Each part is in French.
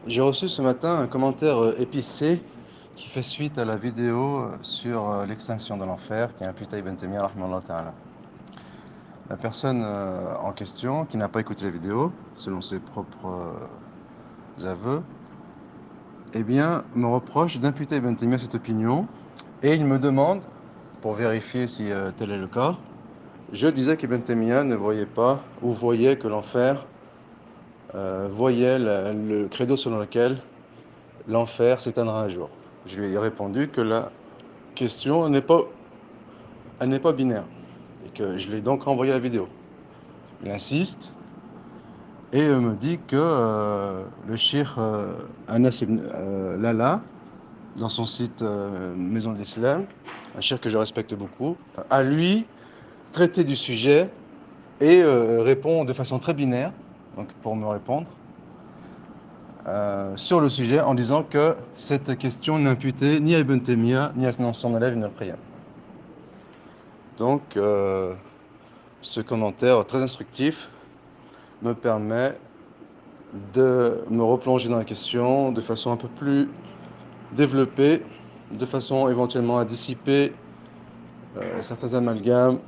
J'ai reçu ce matin un commentaire épicé qui fait suite à la vidéo sur l'extinction de l'enfer qui a imputé Ibn Taymiyyah rahimahullah ta'ala. La personne en question, qui n'a pas écouté la vidéo, selon ses propres aveux, eh bien, me reproche d'imputer Ibn Taymiyyah cette opinion et il me demande, pour vérifier si tel est le cas, je disais qu'Ibn Taymiyyah ne voyait pas ou voyait que l'enfer voyait le credo selon lequel l'enfer s'éteindra un jour. Je lui ai répondu que la question elle n'est pas binaire et que je lui ai donc renvoyé la vidéo. Il insiste et me dit que le cheikh Anas ibn Lala, dans son site Maison de l'Islam, un cheikh que je respecte beaucoup, a lui traité du sujet et répond de façon très binaire, donc pour me répondre, sur le sujet en disant que cette question n'imputait ni à Ibn Taymiyyah ni à son élève Ibn al-Qayyim. Donc, ce commentaire très instructif me permet de me replonger dans la question de façon un peu plus développée, de façon éventuellement à dissiper certains amalgames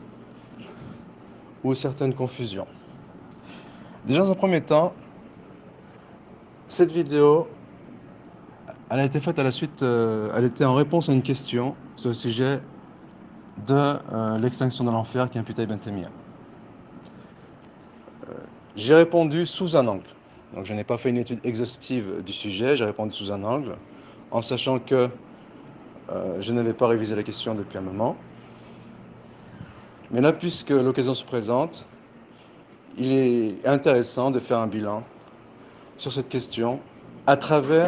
ou certaines confusions. Déjà, dans un premier temps, cette vidéo, elle a été faite à la suite, elle était en réponse à une question sur le sujet de l'extinction de l'enfer qui imputait Ibn Taymiyyah. J'ai répondu sous un angle. Donc je n'ai pas fait une étude exhaustive du sujet, j'ai répondu sous un angle, en sachant que je n'avais pas révisé la question depuis un moment. Mais là, puisque l'occasion se présente, il est intéressant de faire un bilan sur cette question à travers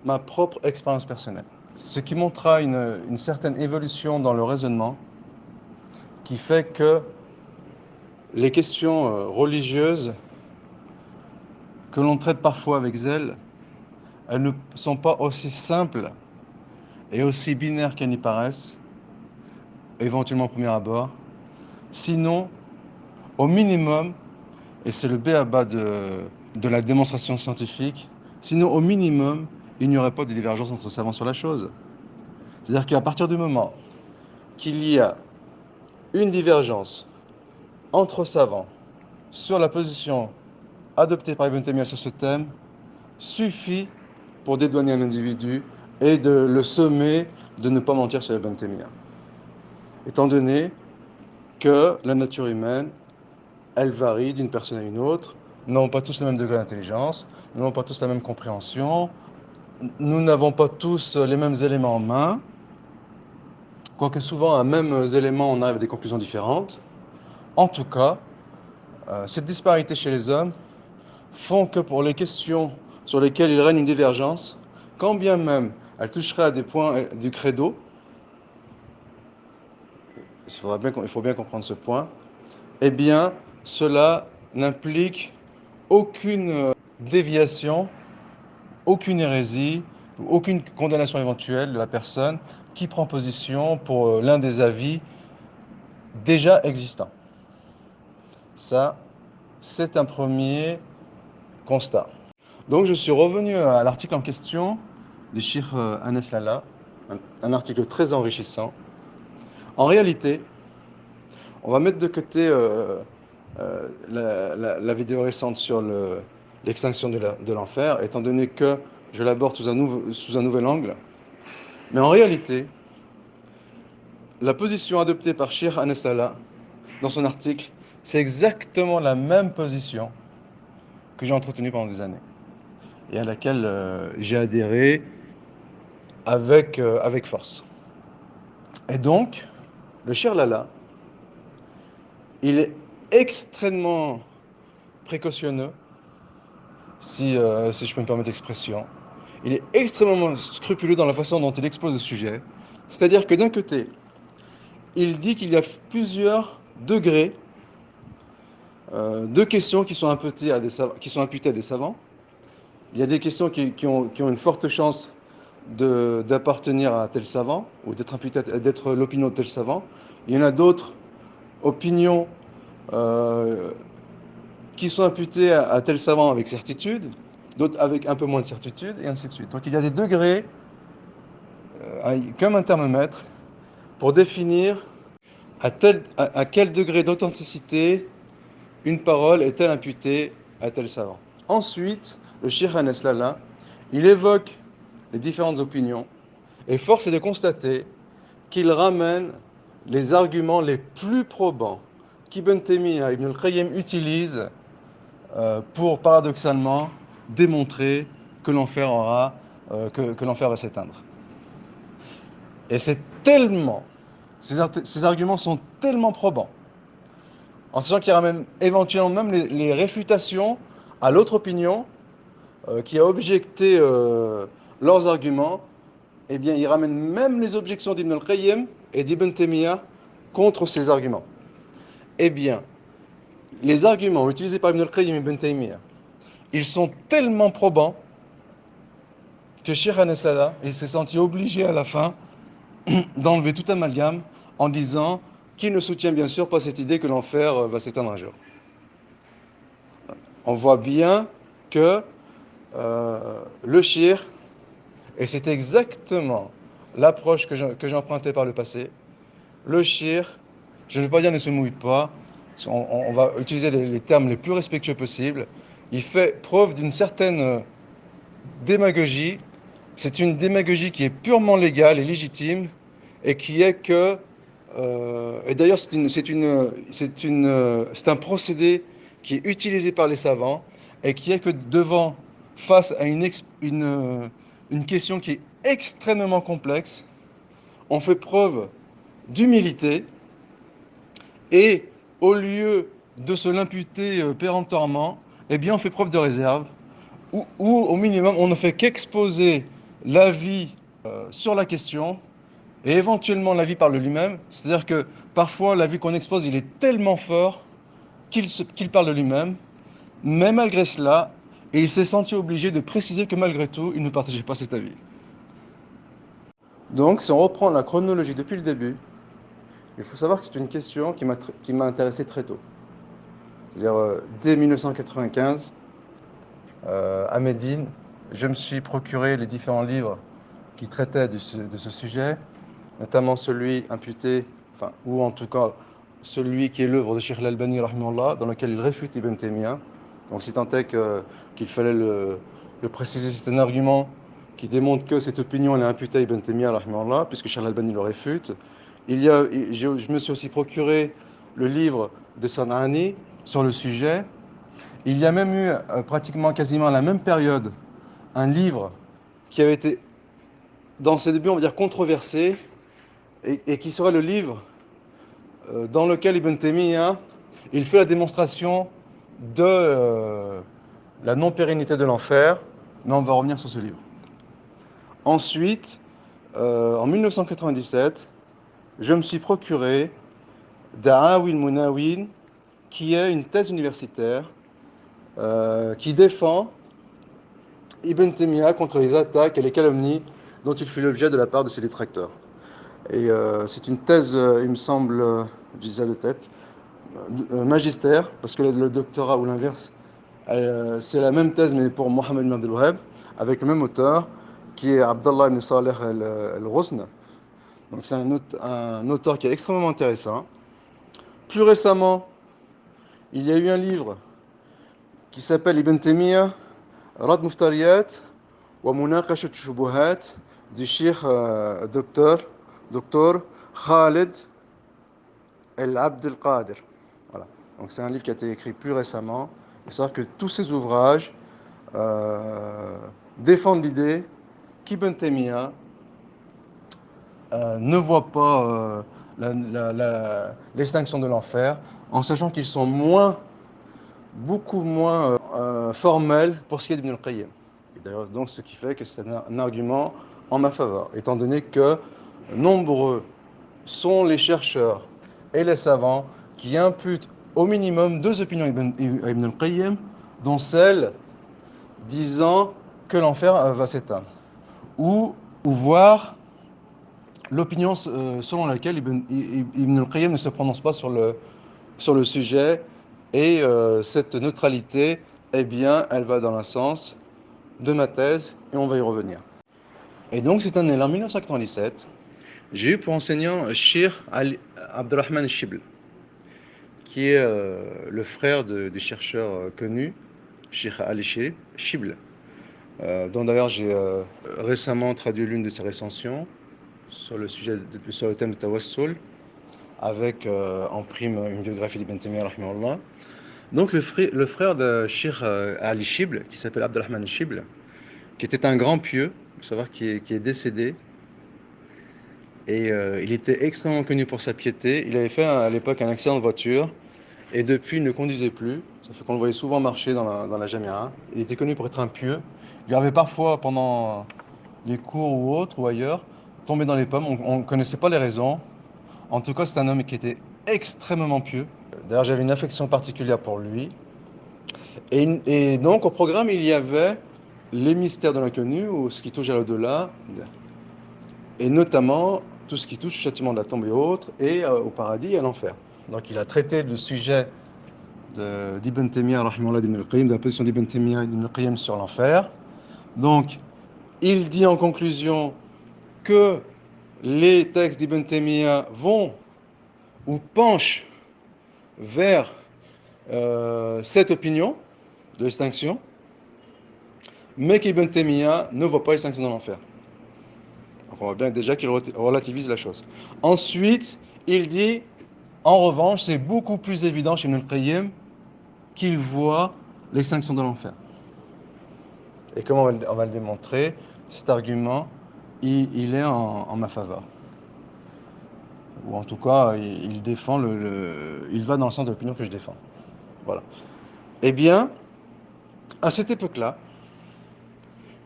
ma propre expérience personnelle. Ce qui montrera une certaine évolution dans le raisonnement qui fait que les questions religieuses que l'on traite parfois avec zèle, elles ne sont pas aussi simples et aussi binaires qu'elles n'y paraissent, éventuellement au premier abord. Sinon, au minimum, et c'est le b.a.-ba de la démonstration scientifique, sinon au minimum, il n'y aurait pas de divergence entre savants sur la chose. C'est-à-dire qu'à partir du moment qu'il y a une divergence entre savants sur la position adoptée par Ibn Taymiyyah sur ce thème, suffit pour dédouaner un individu et de le sommer de ne pas mentir sur Ibn Taymiyyah. Étant donné que la nature humaine, elle varie d'une personne à une autre, nous n'avons pas tous le même degré d'intelligence, nous n'avons pas tous la même compréhension, nous n'avons pas tous les mêmes éléments en main, quoique souvent à mêmes éléments on arrive à des conclusions différentes. En tout cas, cette disparité chez les hommes font que pour les questions sur lesquelles il règne une divergence, quand bien même elle toucherait à des points du credo, il faut bien comprendre ce point, eh bien, cela n'implique aucune déviation, aucune hérésie, aucune condamnation éventuelle de la personne qui prend position pour l'un des avis déjà existants. Ça, c'est un premier constat. Donc je suis revenu à l'article en question du Cheikh Anas Lala, un article très enrichissant. En réalité, on va mettre de côté la vidéo récente sur l'extinction de l'enfer, étant donné que je l'aborde sous un nouvel angle. Mais en réalité, la position adoptée par Cheikh Anas Lala dans son article, c'est exactement la même position que j'ai entretenue pendant des années et à laquelle j'ai adhéré avec force. Et donc, le Cheikh Lala, il est extrêmement précautionneux, si je peux me permettre l'expression. Il est extrêmement scrupuleux dans la façon dont il expose le sujet. C'est-à-dire que d'un côté, il dit qu'il y a plusieurs degrés de questions qui sont imputées à des savants. Il y a des questions qui ont une forte chance d'appartenir à tel savant ou d'être l'opinion de tel savant. Il y en a d'autres opinions qui sont imputées à tel savant avec certitude, d'autres avec un peu moins de certitude, et ainsi de suite. Donc il y a des degrés, comme un thermomètre, pour définir à quel degré d'authenticité une parole est-elle imputée à tel savant. Ensuite, le Cheikh Anas Lalla, il évoque les différentes opinions, et force est de constater qu'il ramène les arguments les plus probants qu'Ibn Taymiyyah et Ibn al-Qayyim utilisent pour, paradoxalement, démontrer que l'enfer que l'enfer va s'éteindre. Et ces arguments sont tellement probants, en sachant qu'il ramène éventuellement même les réfutations à l'autre opinion qui a objecté leurs arguments. Eh bien, il ramène même les objections d'Ibn al-Qayyim et d'Ibn Taymiyyah contre ces arguments. Eh bien, les arguments utilisés par Ibn al-Qayyim et Ibn Taymiyyah, ils sont tellement probants que Cheikh Anas Lalla, il s'est senti obligé à la fin d'enlever tout amalgame en disant qu'il ne soutient bien sûr pas cette idée que l'enfer va s'éteindre un jour. On voit bien que le shir, et c'est exactement l'approche que j'empruntais par le passé, le shir, je ne veux pas dire ne se mouille pas, on va utiliser les termes les plus respectueux possibles, il fait preuve d'une certaine démagogie. C'est une démagogie qui est purement légale et légitime, et qui est que, et d'ailleurs c'est un procédé qui est utilisé par les savants, et qui est que face à une question qui est extrêmement complexe, on fait preuve d'humilité, et au lieu de se l'imputer péremptoirement, eh bien on fait preuve de réserve, ou au minimum on ne fait qu'exposer l'avis sur la question, et éventuellement l'avis parle de lui-même, c'est-à-dire que parfois l'avis qu'on expose il est tellement fort qu'il parle de lui-même, mais malgré cela, il s'est senti obligé de préciser que malgré tout, il ne partageait pas cet avis. Donc si on reprend la chronologie depuis le début, il faut savoir que c'est une question qui m'a intéressé très tôt. C'est-à-dire dès 1995, à Médine, je me suis procuré les différents livres qui traitaient de ce sujet, notamment celui imputé, enfin, ou en tout cas celui qui est l'œuvre de Cheikh Al-Albani, rahimahullah, dans lequel il réfute Ibn Taymiyyah. Donc si tant est qu'il fallait le préciser, c'est un argument qui démontre que cette opinion elle est imputée à Ibn Taymiyyah, rahimahullah, puisque Cheikh Al-Albani le réfute. Je me suis aussi procuré le livre de San'ani sur le sujet. Il y a même eu, pratiquement quasiment à la même période, un livre qui avait été, dans ses débuts, on va dire, controversé, et qui serait le livre dans lequel Ibn Taymiyyah, il fait la démonstration de la non-pérennité de l'enfer, mais on va revenir sur ce livre. Ensuite, en 1997, je me suis procuré Da'awil Munawin, qui est une thèse universitaire qui défend Ibn Taymiyyah contre les attaques et les calomnies dont il fut l'objet de la part de ses détracteurs. Et c'est une thèse, il me semble, je disais de tête, magistère, parce que le doctorat ou l'inverse, c'est la même thèse, mais pour Mohamed ibn Abdel Wahhab, avec le même auteur, qui est Abdallah ibn Saleh al-Rusn. Donc c'est un auteur qui est extrêmement intéressant. Plus récemment, il y a eu un livre qui s'appelle Ibn Taymiyyah, Rad Muftariyat wa Munaqashat Shubuhat, du Cheikh Dr Khalid El-Abd El-Qadir. Voilà. Donc c'est un livre qui a été écrit plus récemment. Il faut savoir que tous ces ouvrages défendent l'idée qu'Ibn Taymiyyah ne voit pas l'extinction de l'enfer, en sachant qu'ils sont beaucoup moins formels pour ce qui est d'Ibn al-Qayyim. Et d'ailleurs, donc, ce qui fait que c'est un argument en ma faveur, étant donné que nombreux sont les chercheurs et les savants qui imputent au minimum deux opinions à Ibn al-Qayyim, dont celle disant que l'enfer va s'éteindre, ou voir l'opinion selon laquelle Ibn al-Qayyim ne se prononce pas sur le sujet, et cette neutralité, eh bien, elle va dans le sens de ma thèse et on va y revenir. Et donc cette année-là, en 1997, j'ai eu pour enseignant Cheikh Abdelrahman Chibl, qui est le frère des chercheurs connus, Cheikh Ali Chibl, dont d'ailleurs j'ai récemment traduit l'une de ses recensions sur le thème de Tawassul, avec en prime une biographie d'Ibn Taymiyyah rahimahullah. Donc le frère de Cheikh Ali Chibl, qui s'appelle Abdelrahman Chibl, qui était un grand pieux, il faut savoir qui est décédé, et il était extrêmement connu pour sa piété. Il avait fait à l'époque un accident de voiture, et depuis il ne conduisait plus. Ça fait qu'on le voyait souvent marcher dans la Jamia. Il était connu pour être un pieux. Il avait parfois, pendant les cours ou autres, ou ailleurs, tombé dans les pommes. On ne connaissait pas les raisons. En tout cas, c'est un homme qui était extrêmement pieux. D'ailleurs, j'avais une affection particulière pour lui. Et donc, au programme, il y avait les mystères de l'inconnu, ou ce qui touche à l'au-delà, et notamment tout ce qui touche au châtiment de la tombe et autres, et au paradis et à l'enfer. Donc, il a traité le sujet d'Ibn Taymiyyah, rahimahullah, d'Ibn al-Qayyim, de la position d'Ibn Taymiyyah et d'Ibn al-Qayyim sur l'enfer. Donc, il dit en conclusion que les textes d'Ibn Taymiyyah vont ou penchent vers cette opinion de l'extinction, mais qu'Ibn Taymiyyah ne voit pas l'extinction dans l'enfer. Donc on voit bien déjà qu'il relativise la chose. Ensuite, il dit, en revanche, c'est beaucoup plus évident chez Ibn al-Qayyim qu'il voit l'extinction de l'enfer. Et comment on va le démontrer, cet argument, il est en ma faveur. Ou en tout cas, il défend il va dans le sens de l'opinion que je défends. Voilà. Eh bien, à cette époque-là,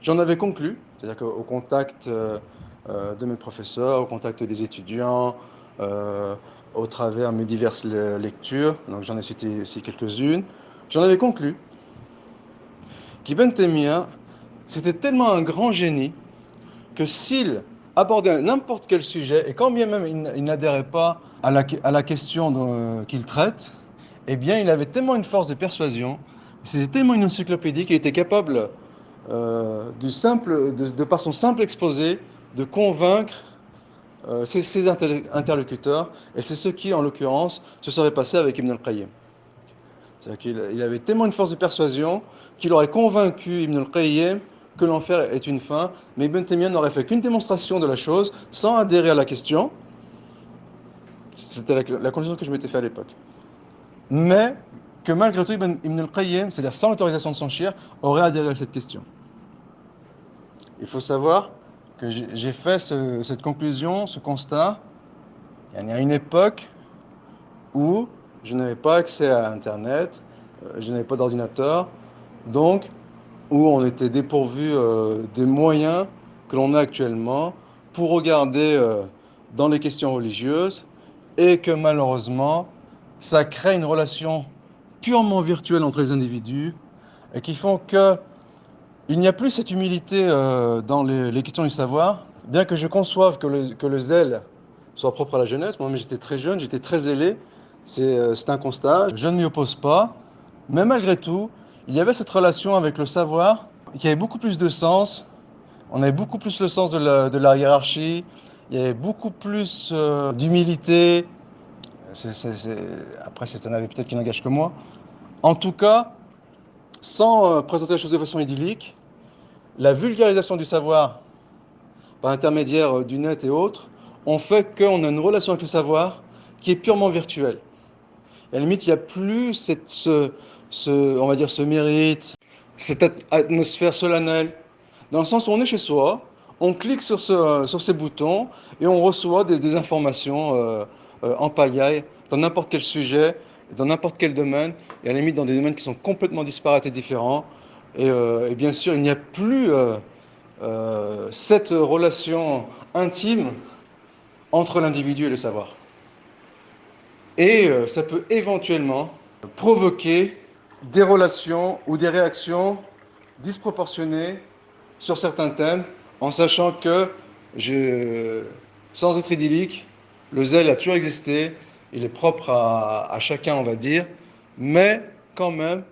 j'en avais conclu, c'est-à-dire qu'au contact de mes professeurs, au contact des étudiants, au travers de mes diverses lectures, donc j'en ai cité ici quelques-unes, j'en avais conclu qu'Ibn Taymiyyah, c'était tellement un grand génie que s'il abordait n'importe quel sujet, et quand bien même il n'adhérait pas à la question qu'il traite, eh bien il avait tellement une force de persuasion, c'était tellement une encyclopédie qu'il était capable, de par son simple exposé, de convaincre ses interlocuteurs, et c'est ce qui, en l'occurrence, se serait passé avec Ibn al-Qayyim. C'est-à-dire qu'il avait tellement une force de persuasion qu'il aurait convaincu Ibn al-Qayyim que l'enfer est une fin, mais Ibn Taymiyyah n'aurait fait qu'une démonstration de la chose sans adhérer à la question. C'était la conclusion que je m'étais fait à l'époque. Mais que malgré tout, Ibn al-Qayyim, c'est-à-dire sans l'autorisation de son cheikh, aurait adhéré à cette question. Il faut savoir que j'ai fait cette conclusion, ce constat, il y a une époque où je n'avais pas accès à Internet, je n'avais pas d'ordinateur, donc où on était dépourvu des moyens que l'on a actuellement pour regarder dans les questions religieuses, et que malheureusement, ça crée une relation purement virtuelle entre les individus, et qui font qu'il n'y a plus cette humilité dans les questions du savoir, bien que je conçoive que le zèle soit propre à la jeunesse. Moi-même j'étais très jeune, j'étais très zélé, c'est un constat, je ne m'y oppose pas, mais malgré tout, il y avait cette relation avec le savoir qui avait beaucoup plus de sens, on avait beaucoup plus le sens de la hiérarchie, il y avait beaucoup plus d'humilité. Après, c'est un avis peut-être qui n'engage que moi. En tout cas, sans présenter la chose de façon idyllique, la vulgarisation du savoir par intermédiaire du net et autres ont fait qu'on a une relation avec le savoir qui est purement virtuelle. Et à la limite, il n'y a plus on va dire, ce mérite, cette atmosphère solennelle, dans le sens où on est chez soi, on clique sur ces boutons et on reçoit des informations en pagaille dans n'importe quel sujet, dans n'importe quel domaine, et à la limite dans des domaines qui sont complètement disparates et différents. Et bien sûr, il n'y a plus cette relation intime entre l'individu et le savoir. Et ça peut éventuellement provoquer des relations ou des réactions disproportionnées sur certains thèmes, en sachant que, sans être idyllique, le zèle a toujours existé, il est propre à chacun, on va dire, mais quand même,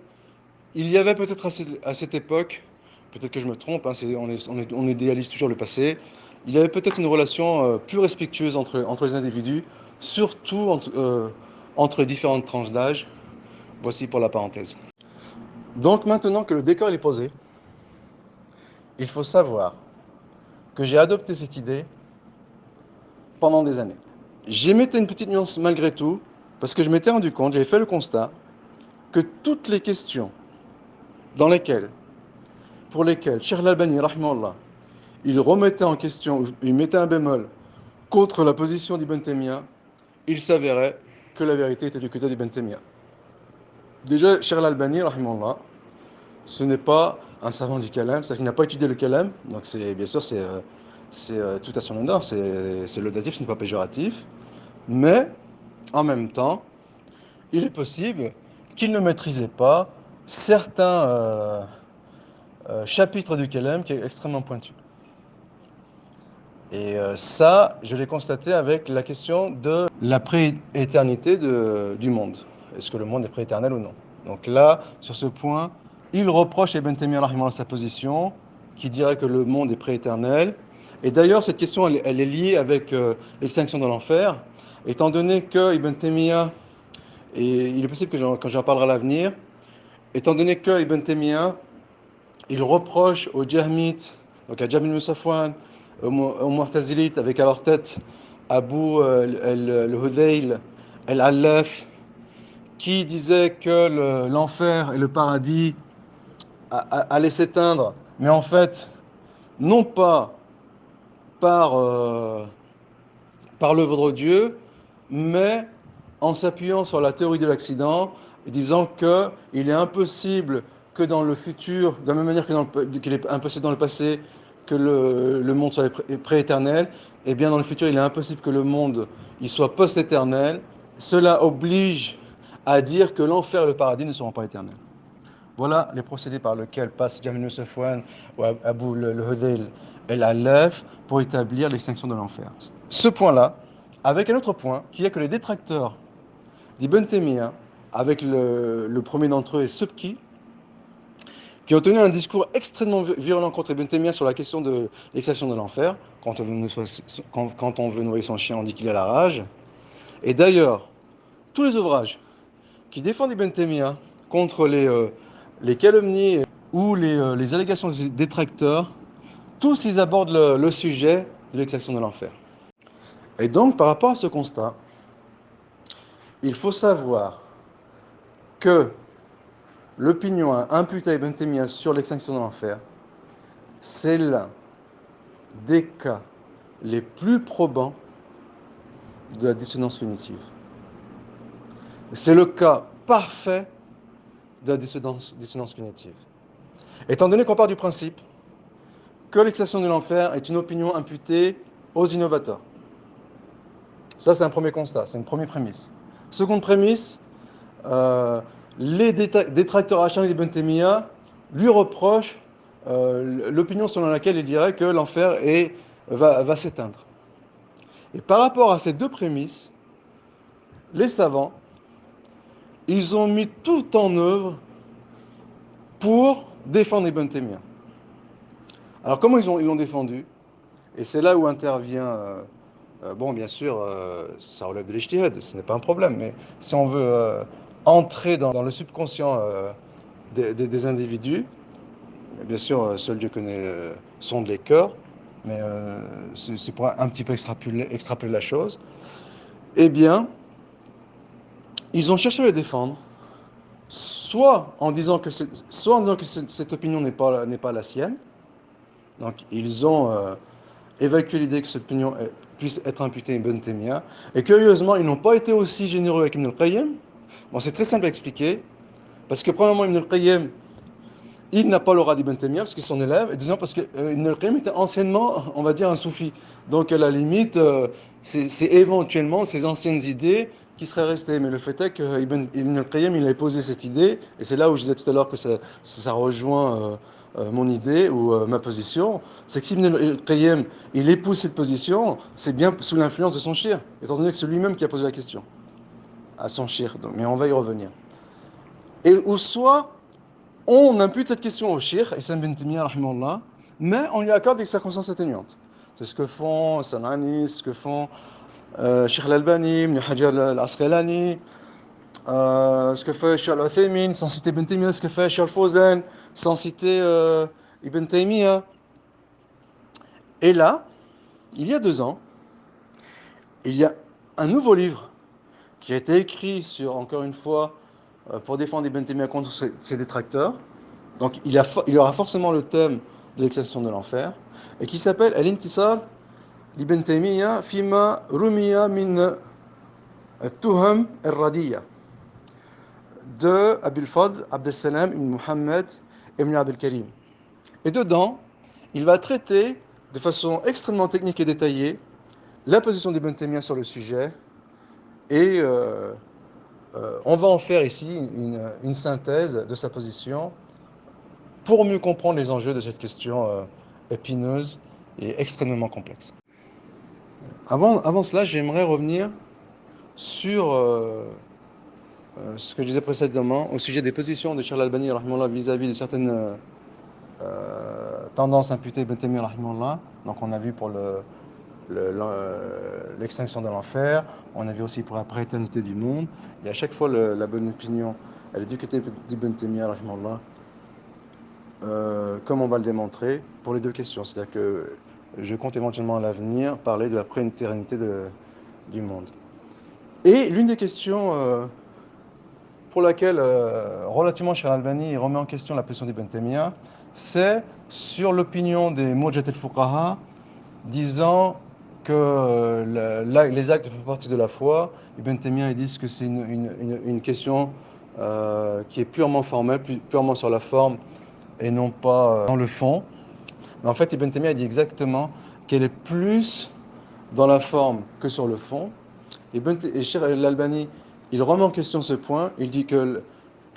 il y avait peut-être à cette époque peut-être que je me trompe, hein, on idéalise toujours le passé, il y avait peut-être une relation plus respectueuse entre les individus, surtout entre les différentes tranches d'âge. Voici pour la parenthèse. Donc maintenant que le décor est posé, il faut savoir que j'ai adopté cette idée pendant des années. J'émettais une petite nuance malgré tout, parce que je m'étais rendu compte, j'avais fait le constat, que toutes les questions pour lesquelles Cheikh Al-Albani, rahimahullah, il remettait en question, il mettait un bémol contre la position d'Ibn Taymiyyah, il s'avérait que la vérité était du côté d'Ibn Taymiyyah. Déjà, Cheikh Al-Albani, rahimahullah, ce n'est pas un savant du kalam, c'est-à-dire qu'il n'a pas étudié le kalam, donc bien sûr c'est tout à son honneur, c'est laudatif, ce n'est pas péjoratif, mais en même temps, il est possible qu'il ne maîtrisait pas certains chapitres du kalam qui est extrêmement pointu. Et ça, je l'ai constaté avec la question de la prééternité du monde. Est-ce que le monde est prééternel ou non? Donc là, sur ce point, il reproche à Ibn Taymiyyah rahimahullah sa position, qui dirait que le monde est prééternel. Et d'ailleurs, cette question, elle est liée avec l'extinction de l'enfer, étant donné que Ibn Taymiyyah, et il est possible que quand j'en parlerai à l'avenir, étant donné que Ibn Taymiyyah, il reproche aux Jahmites, donc à Jahm ibn Safwan, aux Mu'tazilites, avec à leur tête Abu al-Hudayl al-Allaf, qui disait que l'enfer et le paradis allaient s'éteindre, mais en fait, non pas par l'œuvre de Dieu, mais en s'appuyant sur la théorie de l'accident, disant qu'il est impossible que dans le futur, de la même manière qu'il est impossible dans le passé, que le monde soit prééternel, et bien dans le futur, il est impossible que le monde il soit post-éternel. Cela oblige à dire que l'enfer et le paradis ne seront pas éternels. Voilà les procédés par lesquels passe Jahm ibn Safwan ou Abu al-Hudayl al-Allaf pour établir l'extinction de l'enfer. Ce point-là, avec un autre point, qui est que les détracteurs d'Ibn Taymiyyah, avec le premier d'entre eux est Subki, qui ont tenu un discours extrêmement virulent contre Ibn Taymiyyah sur la question de l'extinction de l'enfer. Quand on veut noyer son chien, on dit qu'il a la rage. Et d'ailleurs, tous les ouvrages qui défendent Ibn Taymiyyah contre les calomnies ou les allégations des détracteurs, tous ils abordent le sujet de l'extinction de l'enfer. Et donc, par rapport à ce constat, il faut savoir que l'opinion imputée à Ibn Taymiyyah sur l'extinction de l'enfer, c'est l'un des cas les plus probants de la dissonance cognitive. C'est le cas parfait de la dissonance cognitive. Étant donné qu'on part du principe que l'extinction de l'enfer est une opinion imputée aux innovateurs. Ça, c'est un premier constat, c'est une première prémisse. Seconde prémisse, les détracteurs acharnés d'Ibn Taymiyyah lui reprochent l'opinion selon laquelle il dirait que l'enfer va s'éteindre. Et par rapport à ces deux prémisses, les savants, ils ont mis tout en œuvre pour défendre Ibn Taymiyyah. Alors comment ils l'ont défendu? Et c'est là où intervient, bon bien sûr, ça relève de l'ijtihad, ce n'est pas un problème, mais si on veut entrer dans le subconscient des individus, bien sûr, seul Dieu connaît sonde les cœurs, mais c'est pour un petit peu extrapoler la chose, eh bien, ils ont cherché à le défendre, soit en disant que cette opinion n'est pas la sienne. Donc ils ont évacué l'idée que cette opinion puisse être imputée à Ibn Taymiyyah. Et curieusement, ils n'ont pas été aussi généreux avec Ibn al-Qayyim. Bon, c'est très simple à expliquer, parce que premièrement, Ibn al-Qayyim, il n'a pas l'aura d'Ibn Taymiyyah, parce qu'il est son élève, et deuxièmement, parce que Ibn al-Qayyim était anciennement, on va dire, un soufi. Donc à la limite, c'est éventuellement ses anciennes idées qui seraient restées. Mais le fait est que Ibn al-Qayyim, il a posé cette idée, et c'est là où je disais tout à l'heure que ça rejoint mon idée ou ma position, c'est que si Ibn al-Qayyim, il épouse cette position, c'est bien sous l'influence de son shir, étant donné que c'est lui-même qui a posé la question à son shir. Mais on va y revenir. Ou soit, On impute cette question au Cheikh Islam ibn Taymiyyah, rahimahullah, mais on lui accorde des circonstances atténuantes. C'est ce que font Sanani, ce que font Cheikh Al-Albani, Ibn Hajar Al-Asqalani, ce que fait Cheikh Al-Uthaymin, sans citer Ibn Taymiyyah, ce que fait Cheikh Al-Fawzan, sans citer Ibn Taymiyyah. Et là, il y a 2 ans, il y a un nouveau livre qui a été écrit sur, encore une fois, pour défendre Ibn Taymiyyah contre ses détracteurs. Donc il y aura forcément le thème de l'extinction de l'enfer, et qui s'appelle Al-Intisar l'Ibn Taymiyyah fima rumiya min tuham al-radiyya de Abil Fadl Abdessalam ibn Muhammad ibn Abdel Karim. Et dedans, il va traiter de façon extrêmement technique et détaillée la position d'Ibn Taymiyyah sur le sujet, et on va en faire ici une synthèse de sa position pour mieux comprendre les enjeux de cette question épineuse et extrêmement complexe. Avant cela, j'aimerais revenir sur ce que je disais précédemment au sujet des positions de Cheikh Al-Albani rahimahullah vis-à-vis de certaines tendances imputées à Ibn Taymiyyah rahimahullah. Donc on a vu pour l'extinction de l'enfer, on a vu aussi pour la prééternité du monde, et à chaque fois la bonne opinion, elle est du côté d'Ibn Taymiyyah rahimahullah, comme on va le démontrer pour les 2 questions. C'est-à-dire que je compte éventuellement à l'avenir parler de la prééternité du monde. Et l'une des questions pour laquelle, relativement Cheikh Al-Albani remet en question la position d'Ibn Taymiyyah, c'est sur l'opinion des Murji'at al-Fuqaha, disant que les actes font partie de la foi. Ibn Taymiyyah, ils disent que c'est une question qui est purement formelle, purement sur la forme, et non pas dans le fond. Mais en fait, Ibn Taymiyyah dit exactement qu'elle est plus dans la forme que sur le fond. Et Cheikh Al-Albani, il remet en question ce point. Il dit que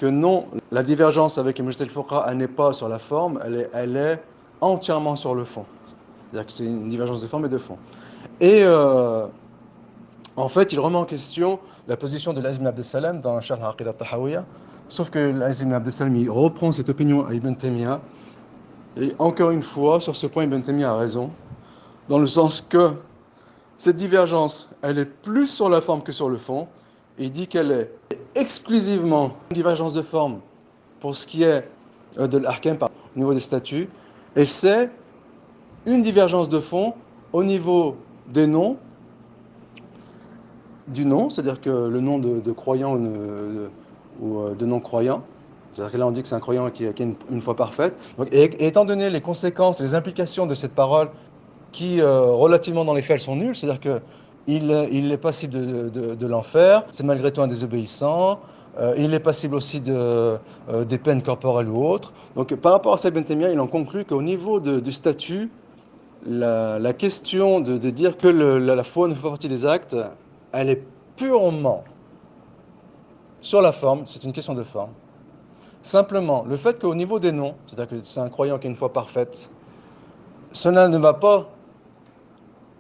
non, la divergence avec les Murji'at al-Fuqaha, elle n'est pas sur la forme, elle est entièrement sur le fond. C'est-à-dire que c'est une divergence de forme et de fond. Et en fait, il remet en question la position de l'Aziz ibn Abdessalam dans Sharh al-Aqidah al-Tahawiyya. Sauf que l'Aziz ibn Abdessalam, il reprend cette opinion à Ibn Taymiyyah. Et encore une fois, sur ce point, Ibn Taymiyyah a raison, dans le sens que cette divergence, elle est plus sur la forme que sur le fond. Il dit qu'elle est exclusivement une divergence de forme pour ce qui est de l'ahkam au niveau des statuts, et c'est une divergence de fond au niveau des noms, du nom, c'est-à-dire que le nom de croyant ou de non-croyant. C'est-à-dire que là, on dit que c'est un croyant qui a une foi parfaite. Donc, et étant donné les conséquences, les implications de cette parole, qui, relativement dans les faits, elles sont nulles, c'est-à-dire qu'il est passible de l'enfer, c'est malgré tout un désobéissant, il est passible aussi des peines corporelles ou autres. Donc, par rapport à ça, Ibn Taymiyyah, il en conclut qu'au niveau du statut, la question de dire que la foi ne fait pas partie des actes, elle est purement sur la forme, c'est une question de forme. Simplement, le fait qu'au niveau des noms, c'est-à-dire que c'est un croyant qui a une foi parfaite, cela ne va pas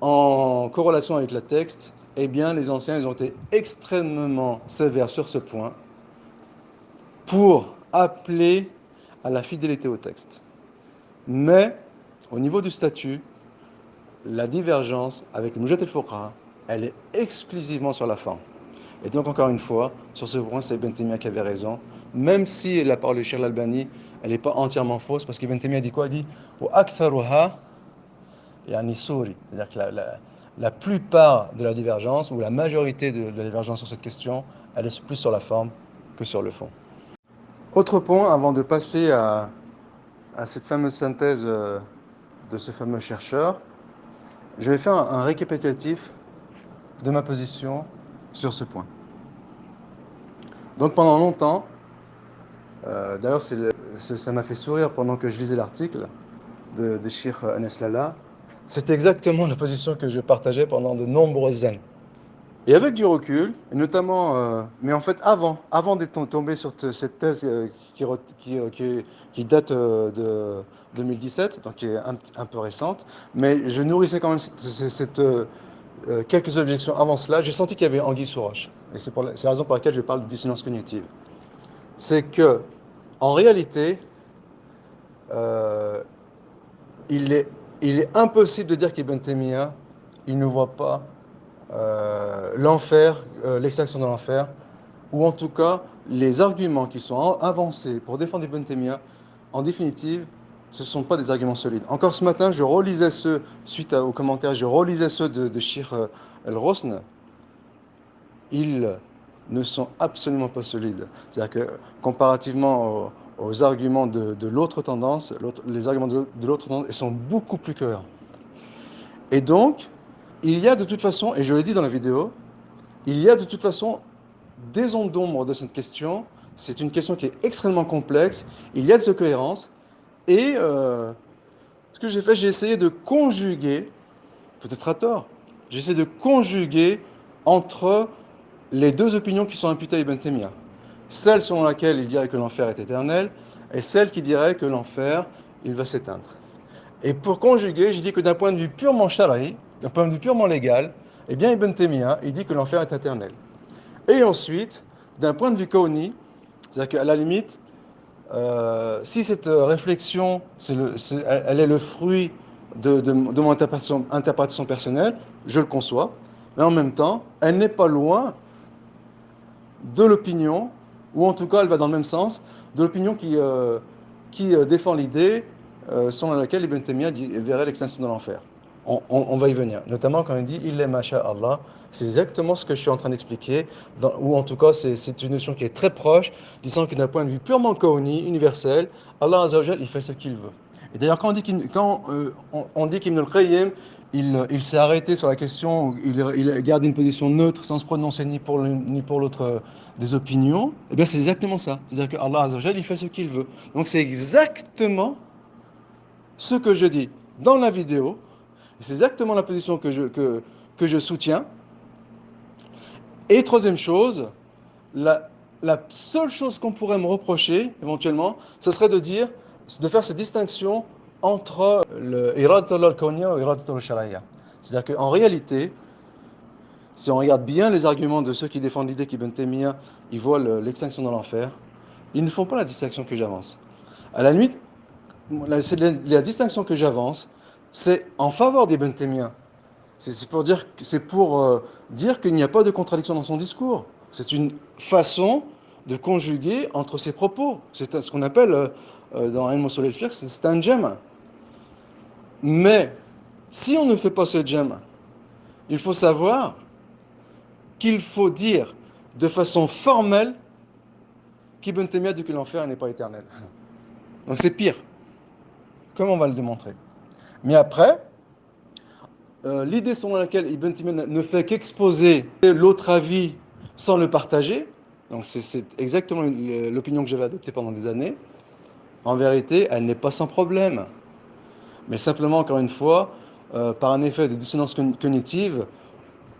en corrélation avec le texte, eh bien les anciens ils ont été extrêmement sévères sur ce point pour appeler à la fidélité au texte. Mais au niveau du statut, la divergence avec le Murji'at al-Fuqaha, elle est exclusivement sur la forme. Et donc encore une fois, sur ce point, c'est Ibn Taymiyyah qui avait raison, même si la parole de Cheikh Al-Albani, elle n'est pas entièrement fausse, parce qu'Ibn Taymiyyah dit quoi? Il dit « Aktharuha yani souri », c'est-à-dire que la plupart de la divergence, ou la majorité de la divergence sur cette question, elle est plus sur la forme que sur le fond. Autre point, avant de passer à cette fameuse synthèse de ce fameux chercheur, je vais faire un récapitulatif de ma position sur ce point. Donc pendant longtemps, d'ailleurs ça m'a fait sourire pendant que je lisais l'article de Cheikh Anas Lalla, c'est exactement la position que je partageais pendant de nombreuses années. Et avec du recul, et notamment, mais en fait avant d'être tombé sur cette thèse qui date de 2017, donc qui est un peu récente, mais je nourrissais quand même quelques objections avant cela. J'ai senti qu'il y avait anguille sous roche. Et c'est la raison pour laquelle je parle de dissonance cognitive. C'est que En réalité, euh, il est, il est impossible de dire qu'Ibn Taymiyyah, il ne voit pas l'enfer, l'extraction de l'enfer, ou en tout cas, les arguments qui sont avancés pour défendre Ibn Taymiyyah, en définitive, ce ne sont pas des arguments solides. Encore ce matin, je relisais ceux, suite aux commentaires, je relisais ceux de Sheikh El-Rosn. Ils ne sont absolument pas solides. C'est-à-dire que comparativement aux arguments de l'autre tendance, les arguments de l'autre tendance, ils sont beaucoup plus cohérents. Et donc, il y a de toute façon, et je l'ai dit dans la vidéo, il y a de toute façon des ondes d'ombre de cette question. C'est une question qui est extrêmement complexe. Il y a des incohérences. Et ce que j'ai fait, j'ai essayé de conjuguer, peut-être à tort, j'ai essayé de conjuguer entre les deux opinions qui sont imputées à Ibn Taymiyyah. Celle selon laquelle il dirait que l'enfer est éternel et celle qui dirait que l'enfer, il va s'éteindre. Et pour conjuguer, je dis que d'un point de vue purement shara'i, d'un point de vue purement légal, eh bien Ibn Taymiyyah, il dit que l'enfer est éternel. Et ensuite, d'un point de vue kauni, c'est-à-dire qu'à la limite, si cette réflexion, elle est le fruit de mon interprétation personnelle, je le conçois, mais en même temps, elle n'est pas loin de l'opinion, ou en tout cas elle va dans le même sens, de l'opinion qui défend l'idée selon laquelle Ibn Taymiyyah verrait l'extinction de l'enfer. On va y venir, notamment quand il dit « il est masha'Allah », c'est exactement ce que je suis en train d'expliquer, ou en tout cas c'est une notion qui est très proche, disant que d'un point de vue purement kauni, universel, Allah Azza wa Jal, il fait ce qu'il veut. Et d'ailleurs quand on dit qu'Ibn al-Qayyim, il s'est arrêté sur la question, il garde une position neutre sans se prononcer ni pour l'une ni pour l'autre des opinions, eh bien c'est exactement ça. C'est-à-dire que Allah Azza wa Jal, il fait ce qu'il veut. Donc c'est exactement ce que je dis dans la vidéo, c'est exactement la position que je soutiens. Et troisième chose, la seule chose qu'on pourrait me reprocher, éventuellement, ce serait de faire cette distinction entre le iradatullah al-kawniyya et iradatullah al-shar'iyya. C'est-à-dire qu'en réalité, si on regarde bien les arguments de ceux qui défendent l'idée qu'Ibn Taymiyyah, ils voient l'extinction dans l'enfer, ils ne font pas la distinction que j'avance. À la limite, la distinction que j'avance, c'est en faveur d'Ibn Taymiyyah. C'est pour dire qu'il n'y a pas de contradiction dans son discours. C'est une façon de conjuguer entre ses propos. C'est ce qu'on appelle dans Ilm Usul al-Fiqh, c'est un jam'. Mais si on ne fait pas ce jam', il faut savoir qu'il faut dire de façon formelle qu'Ibn Taymiyyah dit que l'enfer n'est pas éternel. Donc c'est pire. Comme on va le démontrer. Mais après, l'idée selon laquelle Ibn Taymiyyah ne fait qu'exposer l'autre avis sans le partager, donc c'est exactement l'opinion que j'avais adoptée pendant des années, en vérité, elle n'est pas sans problème. Mais simplement, encore une fois, par un effet de dissonance cognitive,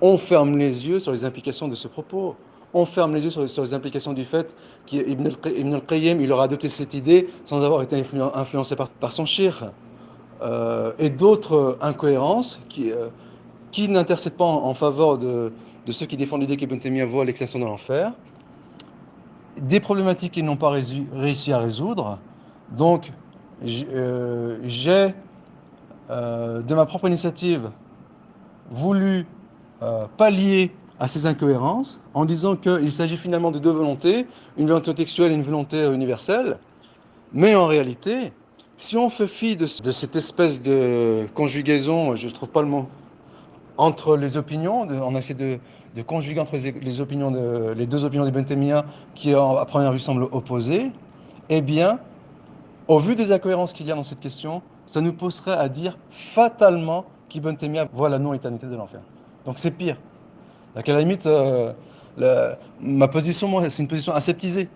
on ferme les yeux sur les implications de ce propos. On ferme les yeux sur les implications du fait qu'Ibn al-Qayyim, il aura adopté cette idée sans avoir été influencé par son shir. Et d'autres incohérences qui n'intercèdent pas en faveur de ceux qui défendent l'idée qu'Ibn Taymiyyah voit l'extinction de l'enfer. Des problématiques qu'ils n'ont pas réussi à résoudre. Donc, j'ai, de ma propre initiative, voulu pallier à ces incohérences en disant qu'il s'agit finalement de deux volontés, une volonté textuelle et une volonté universelle. Mais en réalité, si on fait fi de cette espèce de conjugaison, je ne trouve pas le mot, entre les opinions, on essaie de conjuguer entre les deux opinions d'Ibn Taymiyyah qui à première vue semblent opposées, eh bien, au vu des incohérences qu'il y a dans cette question, ça nous pousserait à dire fatalement qu'Ibn Taymiyyah voit la non-éternité de l'enfer. Donc c'est pire. Donc à la limite, ma position, moi, c'est une position aseptisée.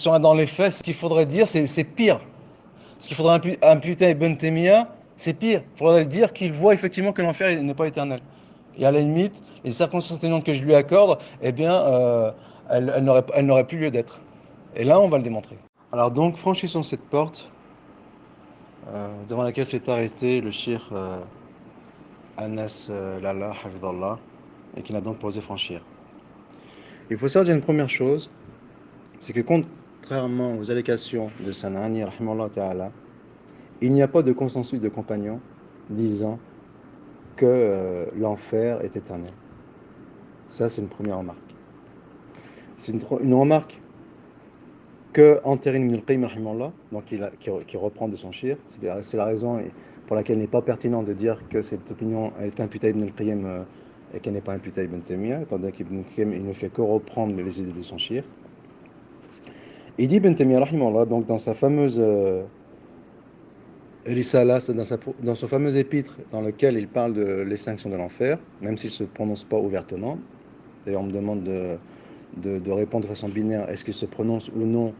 Dans les faits, ce qu'il faudrait dire, c'est pire. Ce qu'il faudrait imputer à Ibn Taymiyyah, c'est pire. Il faudrait dire qu'il voit effectivement que l'enfer n'est pas éternel. Et à la limite, les circonstances atténuantes que je lui accorde, eh bien, elles n'auraient plus lieu d'être. Et là, on va le démontrer. Alors donc, franchissons cette porte devant laquelle s'est arrêté le shir Anas Lalla Hafidallah et qu'il a donc pas osé franchir. Il faut savoir déjà une première chose, c'est que contrairement aux allégations de San'ani, rahimahullah ta'ala, il n'y a pas de consensus de compagnons disant que l'enfer est éternel. Ça, c'est une première remarque. C'est une remarque que Antarin ibn al-Qayyim, rahimahullah, donc qui reprend de son shir. C'est la raison pour laquelle il n'est pas pertinent de dire que cette opinion elle est imputée à Ibn al-Qayyim et qu'elle n'est pas imputée à Ibn Taymiyyah, étant donné qu'Ibn al-Qayyim il ne fait que reprendre les idées de son shir. Il dit Ibn Taymiyyah, rahimahullah, donc dans sa fameuse Risala, dans son fameux épître dans lequel il parle de l'extinction de l'enfer, même s'il ne se prononce pas ouvertement. D'ailleurs, on me demande de répondre de façon binaire, est-ce qu'il se prononce ou non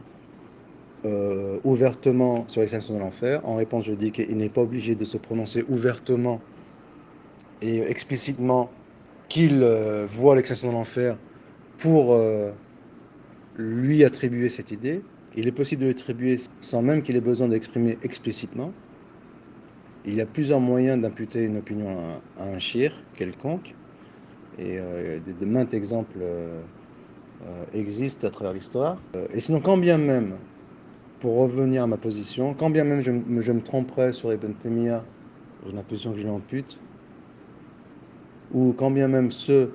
ouvertement sur l'extinction de l'enfer. En réponse, je dis qu'il n'est pas obligé de se prononcer ouvertement et explicitement qu'il voit l'extinction de l'enfer pour lui attribuer cette idée. Il est possible de l'attribuer sans même qu'il ait besoin d'exprimer explicitement. Il y a plusieurs moyens d'imputer une opinion à un shir quelconque, et de maints exemples existent à travers l'histoire. Et sinon, quand bien même, pour revenir à ma position, quand bien même je me tromperais sur Ibn Taymiyyah, sur la position que je lui impute, ou quand bien même ceux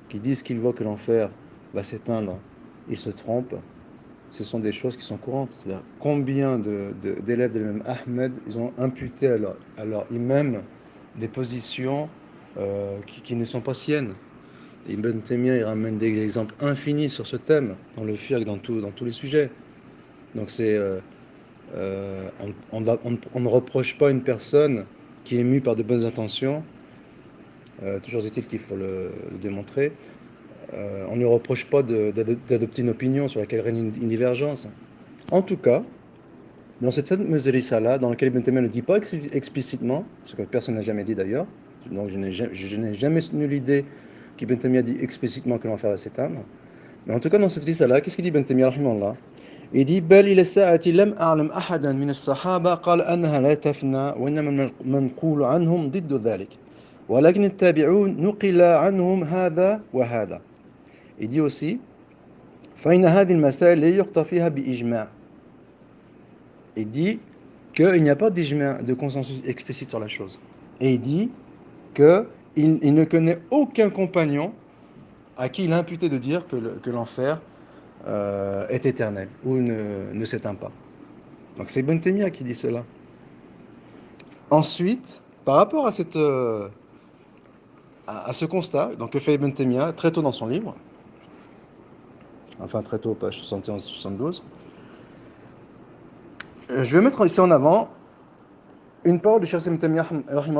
qui disent qu'ils voient que l'enfer va s'éteindre, ils se trompent, ce sont des choses qui sont courantes. C'est-à-dire, combien d'élèves de l'imam Ahmed, ils ont imputé à leur imam des positions qui ne sont pas siennes. Ibn Taymiyyah, il ramène des exemples infinis sur ce thème, dans le fiqh, dans tous les sujets. Donc on ne reproche pas une personne qui est mue par de bonnes intentions, toujours est-il qu'il faut le démontrer, on ne lui reproche pas d'adopter une opinion sur laquelle règne une divergence. En tout cas, dans cette fameuse risala, dans laquelle Ibn Taymiyyah ne dit pas explicitement, ce que personne n'a jamais dit d'ailleurs, donc je n'ai jamais soutenu l'idée qu'Ibn Taymiyyah dit explicitement que l'enfer va s'éteindre, mais en tout cas dans cette risala, qu'est-ce qu'il dit Ibn Taymiyyah rahimahullah? Il dit بل إلى الساعة لم أعلم أحدا من الصحابة قال أنها لا تفنى وإنما المنقول عنهم ضد ذلك ولكن التابعون نقل عنهم هذا وهذا. Il dit aussi فإن هذه المسائل لا يقطع فيها بإجماع. Il dit qu'il n'y a pas d'ijma', de consensus explicite sur la chose. Et il dit qu'il ne connaît aucun compagnon à qui il a imputé de dire que l'enfer est éternel ou ne s'éteint pas. Donc c'est Ibn Taymiyyah qui dit cela. Ensuite, par rapport à ce constat, donc que fait Ibn Taymiyyah très tôt dans son livre, enfin très tôt, page 71-72, je vais mettre ici en avant une parole du Cheikh Ibn Taymiyyah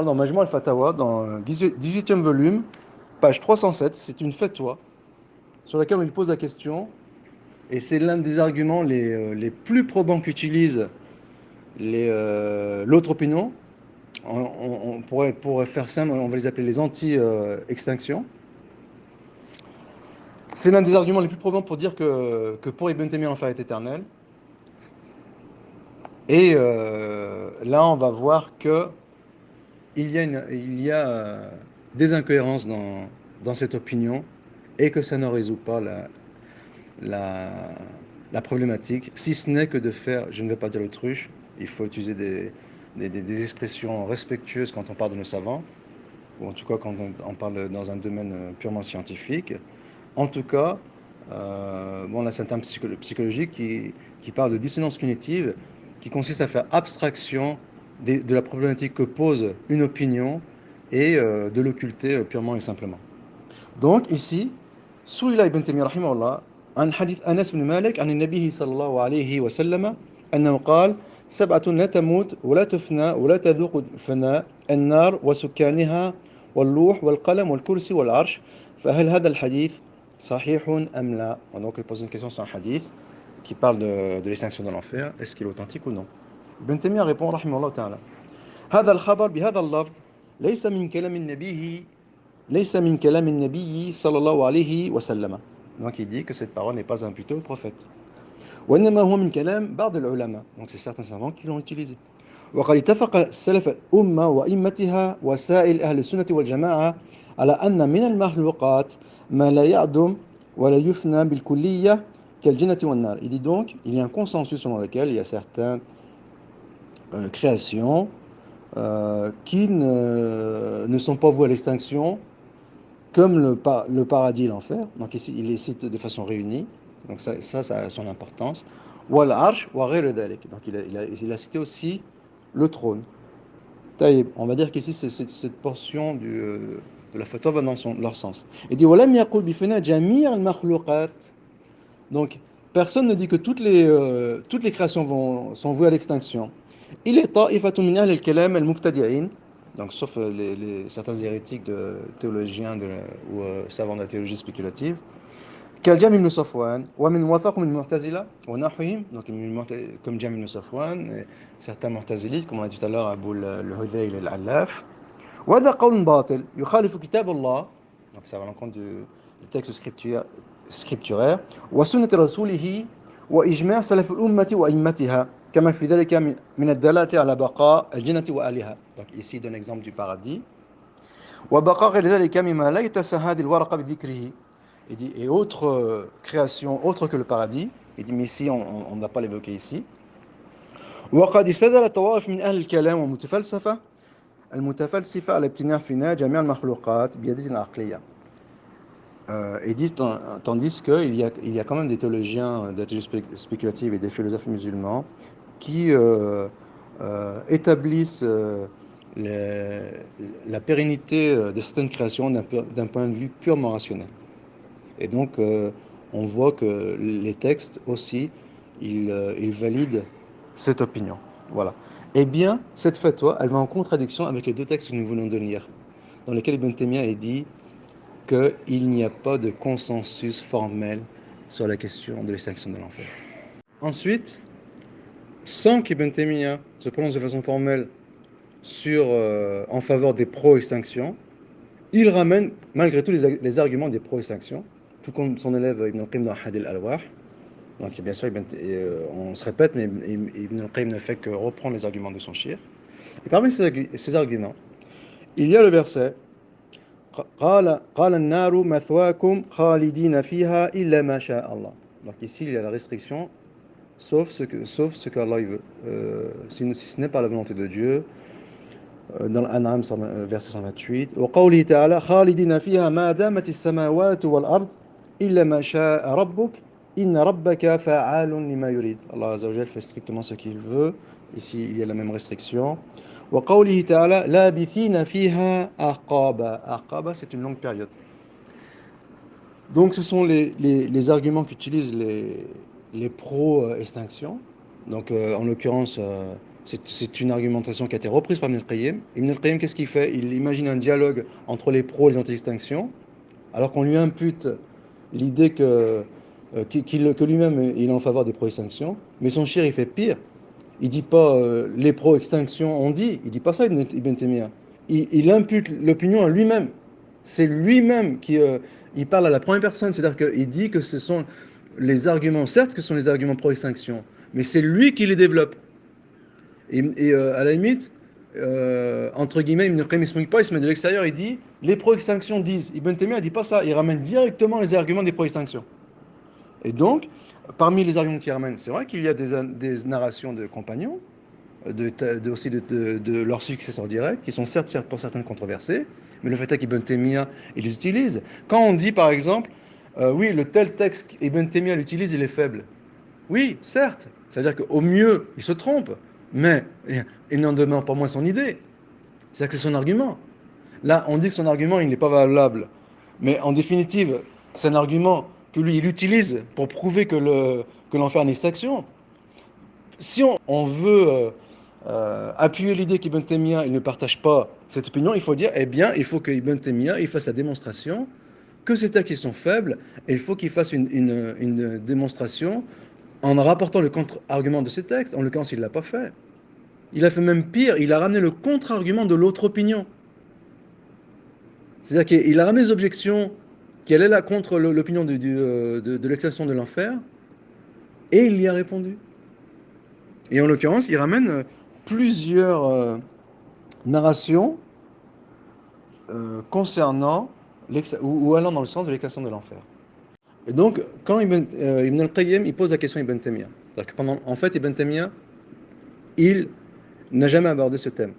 dans Majmou' al-Fatawa, dans le 18e volume, page 307. C'est une fatwa sur laquelle on lui pose la question, et c'est l'un des arguments les plus probants qu'utilise l'autre opinion. On pourrait faire simple, on va les appeler les anti-extinctions. C'est l'un des arguments les plus probants pour dire que pour Ibn Taymiyyah l'enfer est éternel. Et là, on va voir qu'il y a des incohérences dans cette opinion et que ça ne résout pas la problématique, si ce n'est que de faire, je ne vais pas dire l'autruche, il faut utiliser des expressions respectueuses quand on parle de nos savants, ou en tout cas quand on parle dans un domaine purement scientifique. En tout cas, là c'est un terme psychologique qui parle de dissonance cognitive, qui consiste à faire abstraction de la problématique que pose une opinion et de l'occulter purement et simplement. Donc ici, Su'ila ibn Taymiyyah rahimahullah عن حديث أنس بن مالك عن النبي صلى الله عليه وسلم أنه قال 7 لا تموت ولا تفنى ولا تذوق فناء النار وسكانها واللوح والقلم والكرسي والعرش فهل هذا الحديث صحيح أم لا. Donc il pose une question sur un hadith qui parle de l'extinction de l'enfer, est-ce qu'il est authentique ou non. Ibn Taymiyyah répond رحمه الله تعالى هذا الخبر بهذا اللفظ ليس من كلام النبي صلى الله عليه وسلم. Donc il dit que cette parole n'est pas imputée au prophète. وإنما هو من كلام بعض العلماء. Donc c'est certains savants qui l'ont utilisé. وقد اتفق سلف الأمة وأئمتها وسائر أهل السنة والجماعة على أن من المخلوقات ما لا يعدم ولا يفنى بالكلية كالجنة والنار. Il dit donc, il y a un consensus selon lequel il y a certaines créations qui ne sont pas vouées à l'extinction, comme le paradis et l'enfer. Donc ici, il les cite de façon réunie. Donc ça a son importance. Wal arsh wa ghayr dhalik. Donc il a cité aussi le trône. Taïb. On va dire qu'ici, cette portion de la fatwa va dans leur sens. Il dit walam yaqul bi fina jami' al makhluqat. Donc personne ne dit que toutes les créations sont vouées à l'extinction. Il est ta'ifatun min ahl al-kalam al-mubtadi'in. Donc, sauf certains hérétiques théologiens ou savants de la théologie spéculative, كالجهم بن صفوان ومن وثق من المعتزلة ونحوهم, donc comme Jam ibn Safwan, certains معتزليtes, comme on a dit tout à l'heure, Abu al-Hudayl al-Allaf. وهذا قول باطل يخالف كتاب الله, donc ça va à l'encontre du texte scripturaire, وسنة رسوله وإجماع سلف الأمة وأئمتها كما في ذلك من الدلالة على بقاء الجنة وآلها. Donc ici il donne l'exemple du paradis. وبقاء غير ذلك مما لا يتساهل الورقة بذكره. Il dit, et autre création, autre que le paradis. Il dit, mais ici, on ne va pas l'évoquer ici. وقد استدل طوائف من أهل الكلام والمتفلسفة المتفلسفة على ابتناع فينا جميع المخلوقات بيدة عقلية. Ils disent, tandis qu'il y a quand même des théologiens de la théologie spéculative et des philosophes musulmans qui établissent la pérennité de certaines créations d'un point de vue purement rationnel. Et donc, on voit que les textes aussi, ils valident cette opinion. Voilà. Eh bien, cette fatwa, elle va en contradiction avec les deux textes que nous venons de lire, dans lesquels Ibn Taymiyyah dit qu'il n'y a pas de consensus formel sur la question de l'extinction de l'enfer. Ensuite, sans qu'Ibn Taymiyyah se prononce de façon formelle en faveur des pro-extinctions, il ramène malgré tout les arguments des pro-extinctions, tout comme son élève Ibn al-Qayyim dans Hadil al-Alwah. Donc bien sûr, on se répète, mais Ibn al-Qayyim ne fait que reprendre les arguments de son shir. Et parmi ces arguments, il y a le verset قال النار مثواكم خالدين فيها إلا ما شاء الله. Donc ici, il y a la restriction, sauf ce qu'Allah veut, si ce n'est pas la volonté de Dieu. Dans l'An'am, verset 128. وقوله تعالى خالدين فيها ما دامت السماوات والأرض إلا ما شاء ربك إن ربك فعال لما يريد. Allah Azza wa Jal fait strictement ce qu'il veut. Ici, il y a la même restriction. وقوله تعالى لابثين فيها أحقابا. Ahqaba, c'est une longue période. Donc, ce sont les arguments qu'utilisent les pro-extinction. Donc, en l'occurrence, c'est une argumentation qui a été reprise par Ibn al-Qayyim. Ibn al-Qayyim, qu'est-ce qu'il fait? Il imagine un dialogue entre les pros et les anti-extinctions, alors qu'on lui impute l'idée que lui-même il est en faveur des pro-extinctions. Mais son shir, il fait pire. Il dit pas les pro-extinctions on dit. Il dit pas ça, Ibn Taymiyyah. Il impute l'opinion à lui-même. C'est lui-même qui il parle à la première personne. C'est-à-dire qu'il dit que ce sont les arguments, certes que ce sont les arguments pro-extinction, mais c'est lui qui les développe. Et à la limite, entre guillemets, Ibn al-Qayyim il se met de l'extérieur, il dit les pro-extinctions disent. Ibn Taymiyyah ne dit pas ça, il ramène directement les arguments des pro-extinctions. Et donc, parmi les arguments qu'il ramène, c'est vrai qu'il y a des narrations de compagnons, aussi de leurs successeurs directs, qui sont certes pour certaines controversées, mais le fait est qu'Ibn Taymiyyah, il les utilise. Quand on dit par exemple, oui, le tel texte qu'Ibn Taymiyyah l'utilise, il est faible. Oui, certes, c'est-à-dire qu'au mieux, il se trompe. Mais il n'en demeure pas moins son idée. C'est-à-dire que c'est son argument. Là, on dit que son argument, il n'est pas valable. Mais en définitive, c'est un argument que lui, il utilise pour prouver que l'enfer n'est extinction. Si on veut appuyer l'idée qu'Ibn Taymiyyah il ne partage pas cette opinion, il faut dire, eh bien, il faut que Ibn Taymiyyah il fasse la démonstration que ces textes ils sont faibles, et il faut qu'il fasse une démonstration en rapportant le contre-argument de ces textes. En l'occurrence, il ne l'a pas fait. Il a fait même pire, il a ramené le contre-argument de l'autre opinion. C'est-à-dire qu'il a ramené des objections qui allaient là contre l'opinion de l'extinction de l'enfer, et il y a répondu. Et en l'occurrence, il ramène plusieurs narrations concernant ou allant dans le sens de l'extinction de l'enfer. Et donc, quand Ibn al-Qayyim il pose la question à Ibn Taymiyyah, c'est-à-dire que en fait, Ibn Taymiyyah, il n'a jamais abordé ce thème.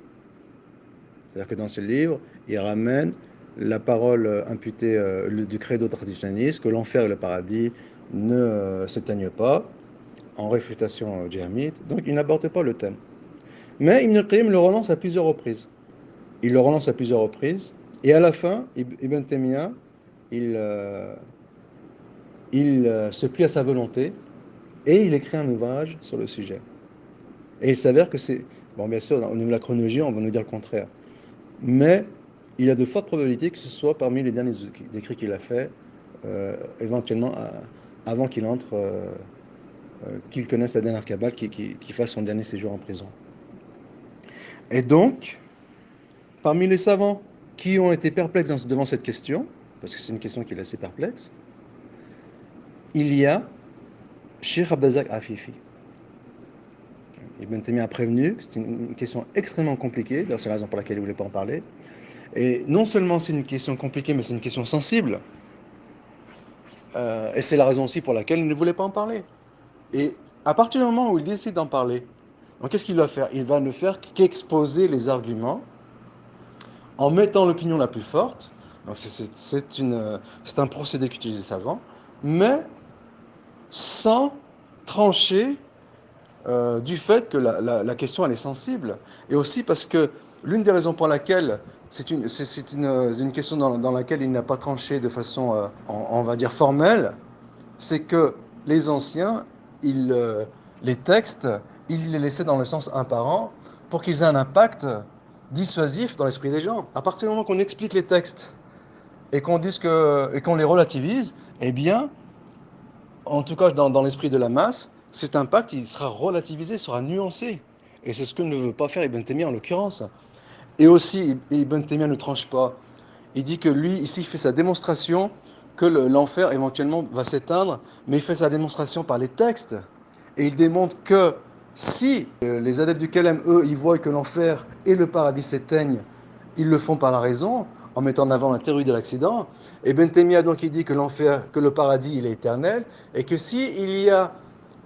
C'est-à-dire que dans ce livre, il ramène la parole imputée du credo traditionnaliste, que l'enfer et le paradis ne s'éteignent pas, en réfutation djihadite. Donc, il n'aborde pas le thème. Mais Ibn al-Qayyim le relance à plusieurs reprises. Il le relance à plusieurs reprises. Et à la fin, Ibn Taymiyyah, il se plie à sa volonté et il écrit un ouvrage sur le sujet. Et il s'avère que c'est... Bon, bien sûr, au niveau de la chronologie, on va nous dire le contraire. Mais il y a de fortes probabilités que ce soit parmi les derniers écrits qu'il a fait, éventuellement avant qu'il entre, qu'il connaisse la dernière Kabbale, qu'il fasse son dernier séjour en prison. Et donc, parmi les savants qui ont été perplexes devant cette question, parce que c'est une question qui est assez perplexe, il y a Cheikh Abdelrazak Afifi. Ibn Taymiyyah a prévenu que c'est une question extrêmement compliquée, d'ailleurs c'est la raison pour laquelle il ne voulait pas en parler. Et non seulement c'est une question compliquée, mais c'est une question sensible. Et c'est la raison aussi pour laquelle il ne voulait pas en parler. Et à partir du moment où il décide d'en parler, donc qu'est-ce qu'il va faire? Il va ne faire qu'exposer les arguments en mettant l'opinion la plus forte. Donc c'est un procédé qu'utilisent les savants, mais sans trancher du fait que la question elle est sensible, et aussi parce que l'une des raisons pour laquelle c'est une question dans laquelle il n'a pas tranché de façon, on va dire, formelle, c'est que les anciens, les textes, ils les laissaient dans le sens imparent pour qu'ils aient un impact dissuasif dans l'esprit des gens. À partir du moment qu'on explique les textes et qu'on les relativise, eh bien, en tout cas dans l'esprit de la masse, cet impact il sera relativisé, sera nuancé. Et c'est ce que ne veut pas faire Ibn Taymiyyah en l'occurrence. Et aussi, Ibn Taymiyyah ne tranche pas. Il dit que lui, ici, il fait sa démonstration que l'enfer éventuellement va s'éteindre, mais il fait sa démonstration par les textes. Et il démontre que si les adeptes du Kalem, eux, ils voient que l'enfer et le paradis s'éteignent, ils le font par la raison, en mettant en avant la théorie de l'accident. Et Ibn Taymiyyah, donc, il dit que l'enfer, que le paradis, il est éternel, et que s'il y a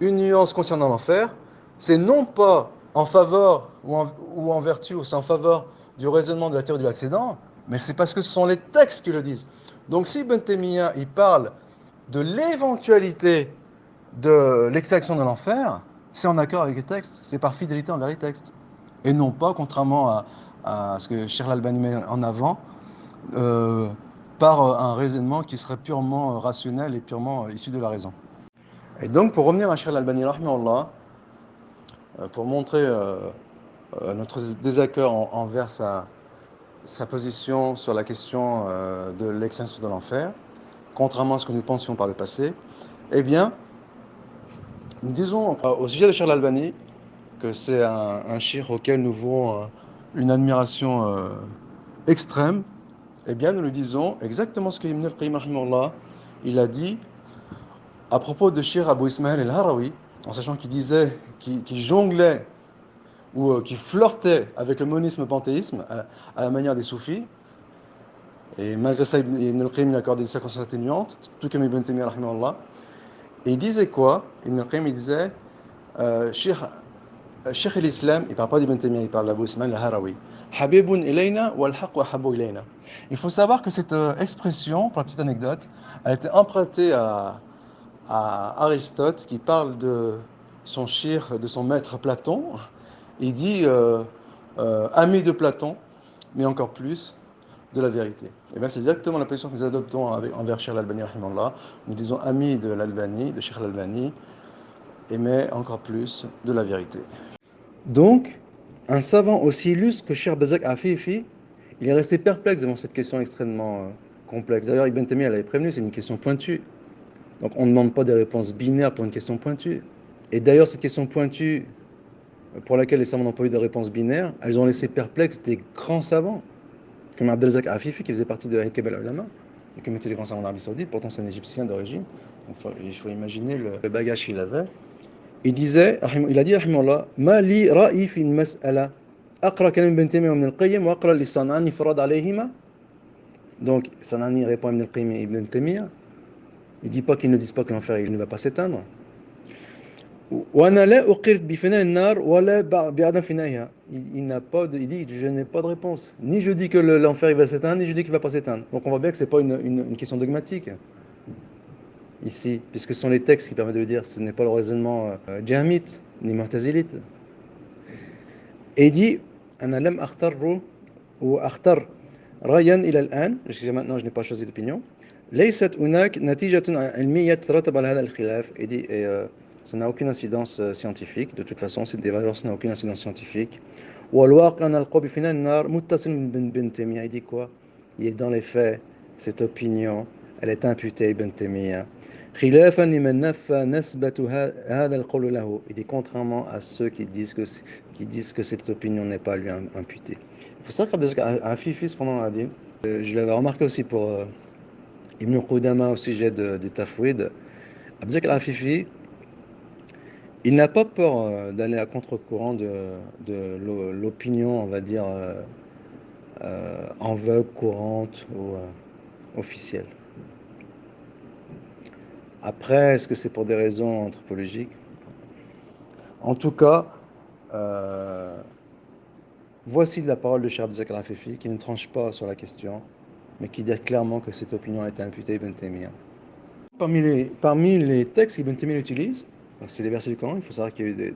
une nuance concernant l'enfer, c'est non pas en faveur ou en vertu, ou c'est en faveur du raisonnement de la théorie de l'accident, mais c'est parce que ce sont les textes qui le disent. Donc si Ibn Taymiyyah il parle de l'éventualité de l'extraction de l'enfer, c'est en accord avec les textes, c'est par fidélité envers les textes. Et non pas, contrairement à ce que Cheikh Al-Albani met en avant, par un raisonnement qui serait purement rationnel et purement issu de la raison. Et donc pour revenir à Cheikh Al-Albani, rahimahullah, pour montrer notre désaccord envers sa position sur la question de l'extinction de l'enfer, contrairement à ce que nous pensions par le passé, eh bien, nous disons au sujet de Cheikh Al-Albani que c'est un cheikh auquel nous vouons une admiration extrême. Eh bien, nous lui disons exactement ce que Ibn al-Qayyim rahimahullah, il a dit à propos de Cheikh Abu Ismail al-Harawi, en sachant qu'il disait, qu'il jonglait ou qui flirtait avec le monisme panthéisme à la manière des soufis. Et malgré ça, Ibn al-Qayyim lui a accordé des circonstances atténuantes, tout comme Ibn Taymiyyah rahimahullah. Et il disait quoi? Ibn al-Qayyim il disait Cheikh l'Islam, il ne parle pas d'Ibn Taymiyyah, il parle d'Abu Ismail al-Harawi. Habibun ilayna wal haqq wa habbu ilayna. Il faut savoir que cette expression, pour la petite anecdote, elle a été empruntée à Aristote qui parle de son cheikh, de son maître Platon. Il dit ami de Platon, mais encore plus de la vérité. Et bien c'est exactement la position que nous adoptons envers Cheikh Al-Albani rahimahullah. Nous disons ami de l'Albani, de Cheikh Al-Albani, mais encore plus de la vérité. Donc, un savant aussi illustre que Cheikh Abdelrazak Afifi, il est resté perplexe devant cette question extrêmement complexe. D'ailleurs, Ibn Taymiyyah l'avait prévenu, c'est une question pointue. Donc on ne demande pas des réponses binaires pour une question pointue. Et d'ailleurs, cette question pointue, pour laquelle les savants n'ont pas eu de réponse binaire, elles ont laissé perplexes des grands savants, comme Abdelrazak Afifi, qui faisait partie de Haïkab al-Ulama, et qui était des grands savants d'Arabie Saoudite, pourtant c'est un Égyptien d'origine. Donc il faut imaginer le bagage qu'il avait. Il a dit, rahimahullah, Ma li ra'i fi mas'ala, aqra kalam Ibn Taymiyyah wa Ibn al-Qayyim, wa aqra li San'ani farad alayhima. Donc San'ani répond à Ibn al-Qayyim et Ibn Taymiyyah. Il ne dit pas qu'ils ne disent pas que l'enfer il ne va pas s'éteindre. وأنا لا أقر بفناء النار ولا بعدم فنائها. Il dit je n'ai pas de réponse. Ni je dis que l'enfer il va s'éteindre, ni je dis qu'il ne va pas s'éteindre. Donc on voit bien que ce n'est pas une question dogmatique ici, puisque ce sont les textes qui permettent de le dire. Ce n'est pas le raisonnement jahmite ni mu'tazilite. Et il dit أنا لم أختر وأختر رأيا إلى الآن. Jusqu'à maintenant je n'ai pas choisi d'opinion. ليست هناك نتيجة علمية تترتب على هذا الخلاف. Il dit ça n'a aucune incidence scientifique. De toute façon, cette dévalence n'a aucune incidence scientifique. والواقع أن القول بفناء النار متصل بابن تيمية. Il dit quoi? Il est dans les faits, cette opinion, elle est imputée à Ibn Taymiyyah. خلافا لمن نفى نسبة هذا القول له. Il dit contrairement à ceux qui disent que cette opinion n'est pas lui imputée. Il faut savoir qu'un Fifi, cependant, on a dit, je l'avais remarqué aussi pour Ibn Qudama au sujet de Tafwid. Abdel al-Afifi, il n'a pas peur d'aller à contre-courant de l'opinion, on va dire, en vogue, courante ou officielle. Après, est-ce que c'est pour des raisons anthropologiques? En tout cas, voici la parole de Cheikh Abdel al-Afifi qui ne tranche pas sur la question, mais qui dit clairement que cette opinion a été imputée à Ibn Taymiyyah. Parmi les textes qu'Ibn Taymiyyah utilise, c'est les versets du Coran, il faut savoir qu'il y a eu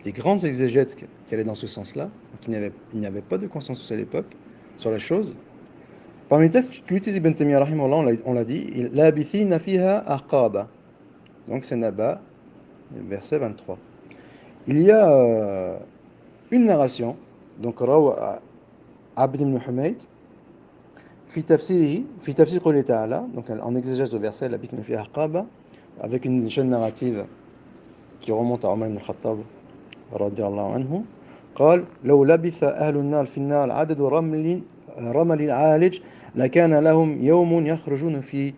des grandes exégètes qui allaient dans ce sens-là, il n'y avait pas de consensus à l'époque sur la chose. Parmi les textes qu'utilise Ibn Taymiyyah, on l'a dit, la bithina fiha aqaba. Donc c'est Naba, verset 23. Il y a une narration, donc Rawa Abd ibn Humayd, fi tafsir qawli ta'ala, donc en exégèse du verset, la bithina fiha aqaba, avec une chaîne narrative qui remonte à Omar ibn al-Khattab radiyallahu anhu. قال لو لبث أهل النار في النار عدد رمل العالج لكان لهم يوم يخرجون فيه.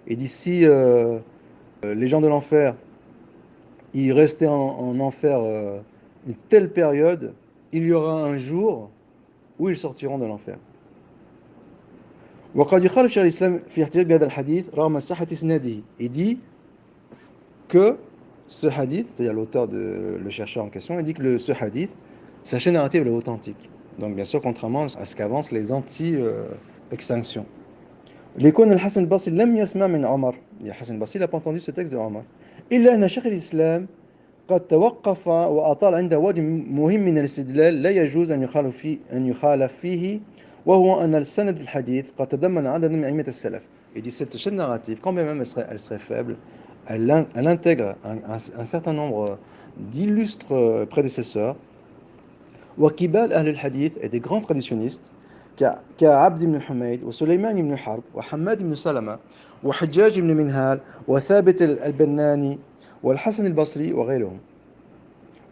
Et d'ici les gens de l'enfer ils restaient en enfer une telle période, il y aura un jour où ils sortiront de l'enfer. وقد يخالف شيخ الإسلام في احتجاج بهذا الحديث رغم صحة إسناده. Il dit que ce hadith, c'est-à-dire l'auteur, le chercheur en question, il dit que ce hadith, sa chaîne narrative est authentique. Donc bien sûr, contrairement à ce qu'avancent les anti-extinctions. ليكون الحسن البصري لم يسمع من عمر. الحسن البصري n'a pas entendu ce texte de Omar. إلا أن شيخ الإسلام قد توقف وأطال عند وجه مهم من الاستدلال لا يجوز أن يخالف فيه وهو أن السند الحديث قد تضمن عددا من أئمة السلف. Il dit cette chaîne narrative, quand bien même elle serait faible, elle intègre un certain nombre d'illustres prédécesseurs, وكبال أهل الحديث et des grands traditionnistes, كعبد بن حميد وسليمان بن حرب وحماد بن سلمة وحجاج بن منهال وثابت البناني والحسن البصري وغيرهم.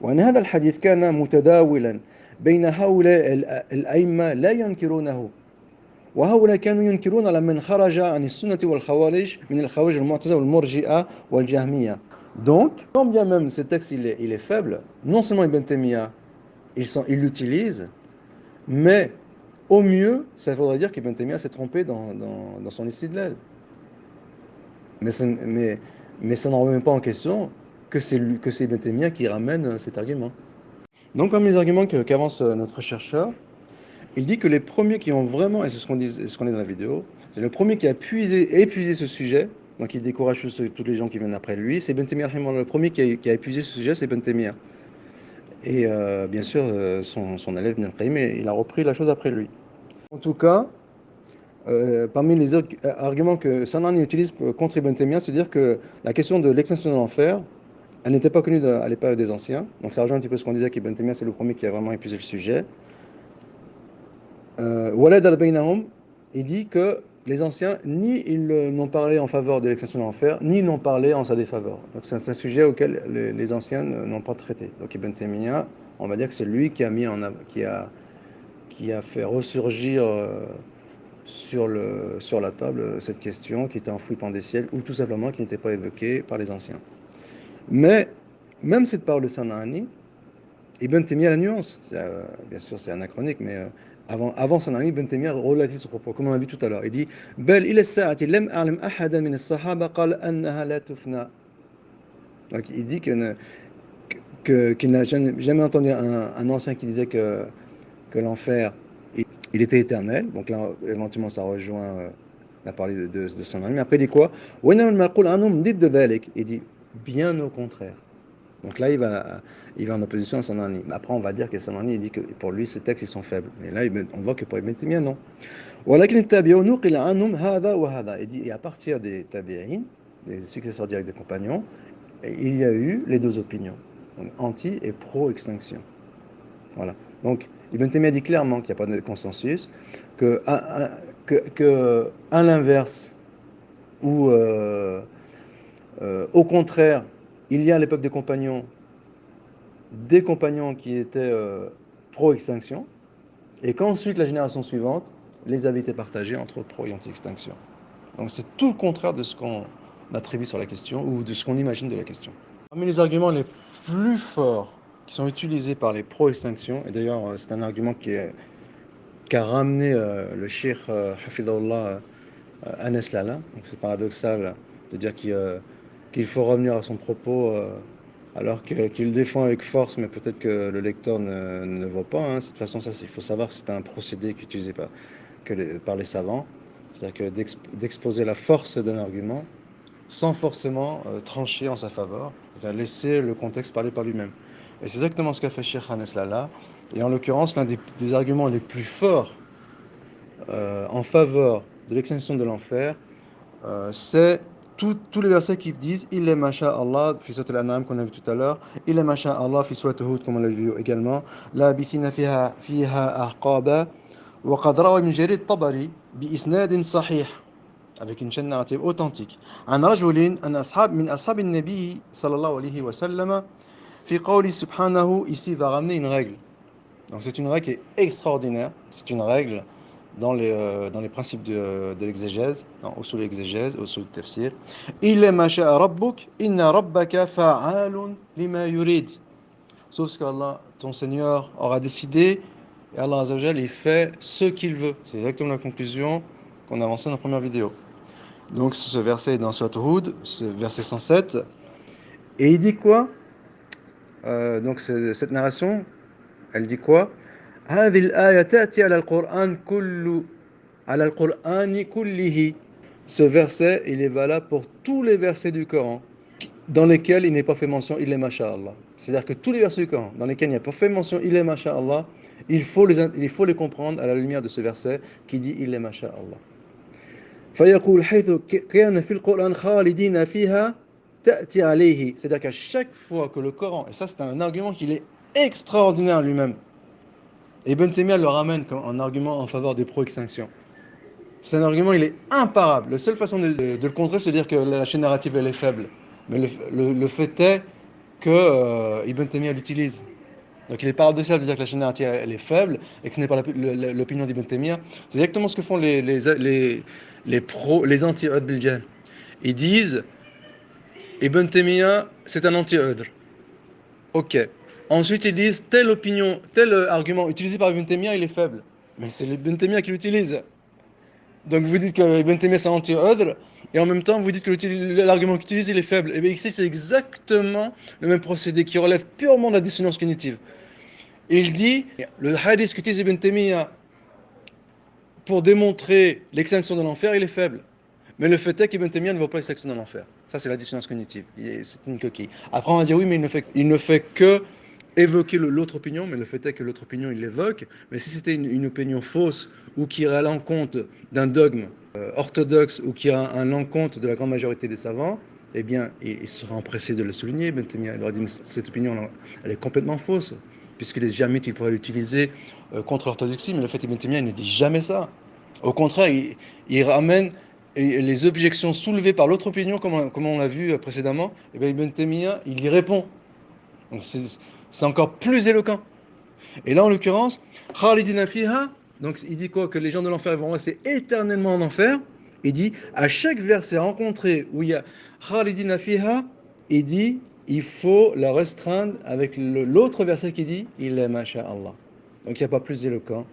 وأن هذا الحديث كان متداولا بين هؤلاء الأئمة لا ينكرونه وهؤلاء كانوا ينكرون على من خرج عن السنة والخوارج من الخوارج المعتزلة والمرجئة والجهمية. Donc, quand bien même ce texte il est faible, non seulement Ibn Taymiyyah il l'utilise, mais au mieux, ça voudrait dire qu'Ibn Taymiyyah s'est trompé dans son istidlal. Mais ça n'en remet pas en question que c'est Ibn Taymiyyah qui ramène cet argument. Donc, parmi les arguments qu'avance notre chercheur, il dit que les premiers qui ont vraiment, et c'est ce qu'on est dans la vidéo, c'est le premier qui a épuisé ce sujet, donc il décourage tous les gens qui viennent après lui, c'est Ibn Taymiyyah. Le premier qui a épuisé ce sujet, c'est Ibn Taymiyyah. Et bien sûr, son élève Ibn al-Qayyim, il a repris la chose après lui. En tout cas, parmi les autres arguments que Sanani utilise contre Ibn Taymiyyah, c'est dire que la question de l'extinction de l'enfer, elle n'était pas connue à l'époque des anciens. Donc ça rejoint un petit peu ce qu'on disait qu'Ibn Taymiyyah, c'est le premier qui a vraiment épuisé le sujet. Walad al-Baynahum, il dit que les anciens, ni ils n'ont parlé en faveur de l'extinction de l'enfer, ni ils n'ont parlé en sa défaveur. Donc c'est un sujet auquel les anciens n'ont pas traité. Donc Ibn Taymiyyah, on va dire que c'est lui qui a fait ressurgir sur la table cette question qui était enfouie pendant des siècles, ou tout simplement qui n'était pas évoquée par les anciens. Mais même cette parole de Sanani, Ibn Taymiyyah a la nuance. Bien sûr, c'est anachronique, mais Avant son ami, Ibn Taymiyyah relativise ce propos, comme on a vu tout à l'heure. Il dit Bel ila sa'ati lam a'lam ahada min as-sahaba qala annaha la tufna. Donc il dit qu'il n'a jamais entendu un ancien qui disait que l'enfer, il était éternel. Donc là, éventuellement, ça rejoint la parole de son ami. Après, il dit quoi il dit bien au contraire. Donc là, il va en opposition à Sanani. Après, on va dire que Sanani, il dit que pour lui, ces textes, ils sont faibles. Mais là, on voit que pour Ibn Taymiyyah, non. Il dit, et à partir des tabi'in, des successeurs directs des compagnons, il y a eu les deux opinions, donc anti et pro-extinction. Voilà. Donc, Ibn Taymiyyah dit clairement qu'il n'y a pas de consensus, que à l'inverse, ou au contraire, il y a à l'époque des compagnons qui étaient pro-extinction, et qu'ensuite la génération suivante, les avis étaient partagés entre pro et anti-extinction. Donc c'est tout le contraire de ce qu'on attribue sur la question, ou de ce qu'on imagine de la question. Parmi les arguments les plus forts qui sont utilisés par les pro-extinction, et d'ailleurs c'est un argument qu'a ramené le cheikh Hafidahullah Anas Lala, donc c'est paradoxal de dire qu'il faut revenir à son propos alors qu'il le défend avec force, mais peut-être que le lecteur ne voit pas. Hein. De toute façon, ça, il faut savoir que c'est un procédé qui est utilisé par les savants, c'est-à-dire que d'exposer la force d'un argument sans forcément trancher en sa faveur, c'est-à-dire laisser le contexte parler par lui-même. Et c'est exactement ce qu'a fait Cheikh Anas Lala, et en l'occurrence, l'un des arguments les plus forts en faveur de l'extinction de l'enfer, c'est tous les versets qui disent il est masha Allah fi surat al-an'am qu'on a vu tout à l'heure, il est masha Allah fi surat Hud comme on l'a vu également, la bithina fiha ahqaba wa qad rawa ibn Jarir at-Tabari bi isnad sahih, avec une chaîne narrative authentique, an rajulin an ashab min ashab an-nabi sallallahu alayhi wa sallam fi qawli subhanahu. Ici il va ramener une règle, donc c'est une règle qui est extraordinaire, c'est une règle dans les principes de l'exégèse, dans usul l'exégèse, usul tafsir. Illa ma sha'a rabbuk, inna rabbaka fa'alun lima yurid. Sauf ce qu'Allah, ton Seigneur, aura décidé, et Allah Azza wa Jalla, il fait ce qu'il veut. C'est exactement la conclusion qu'on a avancée dans la première vidéo. Donc ce verset est dans Surat Hud, ce verset 107. Et il dit quoi donc cette narration, elle dit quoi هذه الآية تأتي على القرآن كله. Ce verset, il est valable pour tous les versets du Coran dans lesquels il n'est pas fait mention il est masha'Allah. C'est-à-dire que tous les versets du Coran dans lesquels il n'y a pas fait mention il est masha'Allah, il faut les comprendre à la lumière de ce verset qui dit il est masha'Allah. فيقول حيث كان في القرآن خالدين فيها تأتي عليه. C'est-à-dire qu'à chaque fois que le Coran, et ça c'est un argument qui est extraordinaire lui-même, Ibn Taymiyyah le ramène comme un argument en faveur des pro-extinction. C'est un argument, il est imparable. La seule façon de le contrer, c'est de dire que la chaîne narrative, elle est faible. Mais le fait est que Ibn Taymiyyah l'utilise. Donc il est paradoxal de dire que la chaîne narrative, elle est faible et que ce n'est pas l'opinion d'Ibn Taymiyyah. C'est exactement ce que font les anti-Udh bil Jahl. Ils disent Ibn Taymiyyah, c'est un anti-Udh. Ok. Ensuite, ils disent telle opinion, tel argument utilisé par Ibn Taymiyyah, il est faible. Mais c'est Ibn Taymiyyah qui l'utilise. Donc vous dites que Ibn Taymiyyah c'est anti-Udhr, et en même temps vous dites que l'argument qu'il utilise il est faible. Et bien ici c'est exactement le même procédé qui relève purement de la dissonance cognitive. Il dit, le hadith qu'utilise Ibn Taymiyyah pour démontrer l'extinction de l'enfer, il est faible. Mais le fait est qu'Ibn Taymiyyah ne voit pas l'extinction de l'enfer. Ça c'est la dissonance cognitive, c'est une coquille. Après on va dire oui mais il ne fait que évoquer l'autre opinion, mais le fait est que l'autre opinion il l'évoque. Mais si c'était une opinion fausse ou qui irait à l'encontre d'un dogme orthodoxe ou qui irait à l'encontre de la grande majorité des savants, eh bien il sera empressé de le souligner. Ibn Taymiyyah il leur dit mais cette opinion elle est complètement fausse, puisque les jamites ils pourraient l'utiliser contre l'orthodoxie, mais le fait Ibn Taymiyyah il ne dit jamais ça. Au contraire, il ramène les objections soulevées par l'autre opinion, comme on l'a vu précédemment. Et bien Ibn Taymiyyah il y répond. Donc c'est encore plus éloquent. Et là, en l'occurrence, Khalidina fiha, donc il dit quoi? Que les gens de l'enfer vont rester éternellement en enfer. Il dit, à chaque verset rencontré où il y a Khalidina fiha, il dit, il faut la restreindre avec l'autre verset qui dit, il est masha'Allah. Donc il n'y a pas plus éloquent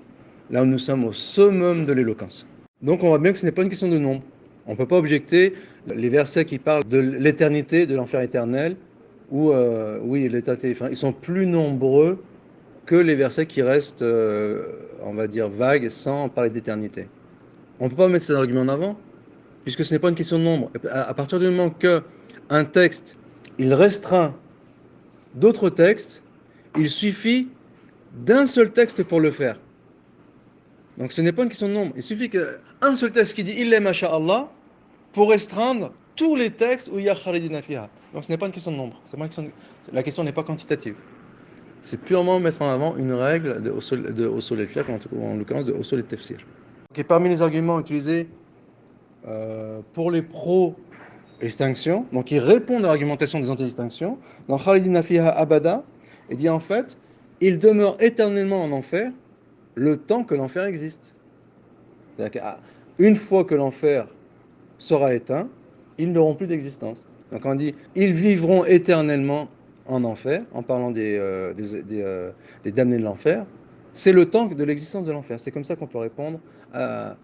là où nous sommes au summum de l'éloquence. Donc on voit bien que ce n'est pas une question de nombre. On ne peut pas objecter les versets qui parlent de l'éternité, de l'enfer éternel, ou oui, l'éternité, enfin, ils sont plus nombreux que les versets qui restent, on va dire, vagues sans parler d'éternité. On ne peut pas mettre ces arguments en avant, puisque ce n'est pas une question de nombre. À partir du moment qu'un texte, il restreint d'autres textes, il suffit d'un seul texte pour le faire. Donc ce n'est pas une question de nombre. Il suffit qu'un seul texte qui dit « Illa masha'Allah » pour restreindre tous les textes où il y a khalidina fiha. Donc ce n'est pas une question de nombre. La question n'est pas quantitative. C'est purement mettre en avant une règle de usul al-fiqh, en l'occurrence de usul al-tafsir. Et parmi les arguments utilisés pour les pro-extinction, donc ils répondent à l'argumentation des anti-distinctions, dans Khalidina fiha abada, il dit en fait, il demeure éternellement en enfer le temps que l'enfer existe. C'est-à-dire qu'une fois que l'enfer sera éteint, ils n'auront plus d'existence. Donc on dit, ils vivront éternellement en enfer, en parlant des damnés de l'enfer. C'est le temps de l'existence de l'enfer. C'est comme ça qu'on peut répondre à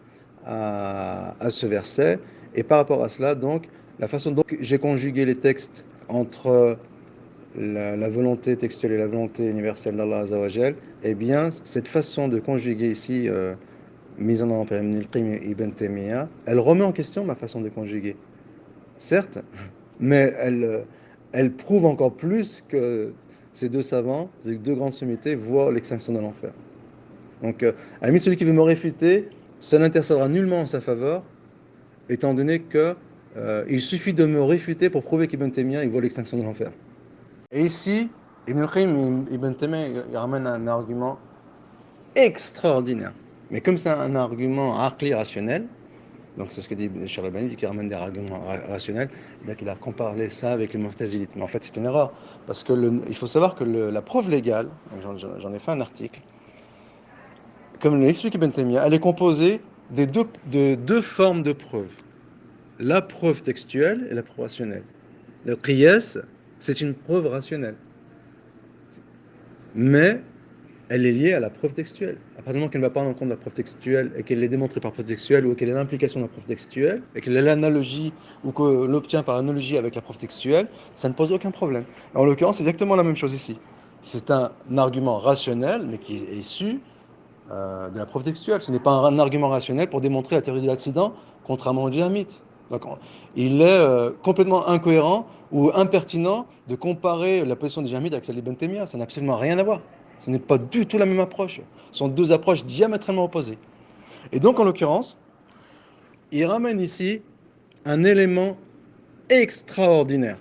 ce verset. Et par rapport à cela, donc, la façon dont j'ai conjugué les textes entre la volonté textuelle et la volonté universelle d'Allah Azzawajal, eh bien, cette façon de conjuguer ici, mise en avant par Ibn al-Qayyim et Ibn Taymiyyah, elle remet en question ma façon de conjuguer. Certes, mais elle prouve encore plus que ces deux savants, ces deux grandes sommités, voient l'extinction de l'enfer. Donc, à la limite, celui qui veut me réfuter, ça n'intercédera nullement en sa faveur, étant donné que il suffit de me réfuter pour prouver qu'Ibn Taymiyyah, il voit l'extinction de l'enfer. Et ici, Ibn al-Qayyim et Ibn Taymiyyah, il ramène un argument extraordinaire. Mais comme c'est un argument aqli rationnel, donc c'est ce que dit Cheikh Al-Albani, dit qu'il ramène des arguments rationnels, donc il a comparé ça avec les Mu'tazilites. Mais en fait c'est une erreur, parce que il faut savoir que la preuve légale, j'en ai fait un article, comme l'explique Ibn Taymiyyah, elle est composée de deux formes de preuve. La preuve textuelle et la preuve rationnelle. Le qiyas, c'est une preuve rationnelle. Mais elle est liée à la preuve textuelle. À partir du moment qu'elle ne va pas en compte de la preuve textuelle et qu'elle est démontrée par preuve textuelle ou qu'elle est l'implication de la preuve textuelle et qu'elle est l'analogie ou qu'on l'obtient par analogie avec la preuve textuelle, ça ne pose aucun problème. En l'occurrence, c'est exactement la même chose ici. C'est un argument rationnel, mais qui est issu de la preuve textuelle. Ce n'est pas un argument rationnel pour démontrer la théorie de l'accident, contrairement aux djihamites. Donc, il est complètement incohérent ou impertinent de comparer la position des djihamites avec celle d'Ibn Taymiyyah. Ça n'a absolument rien à voir. Ce n'est pas du tout la même approche. Ce sont deux approches diamétralement opposées. Et donc, en l'occurrence, il ramène ici un élément extraordinaire.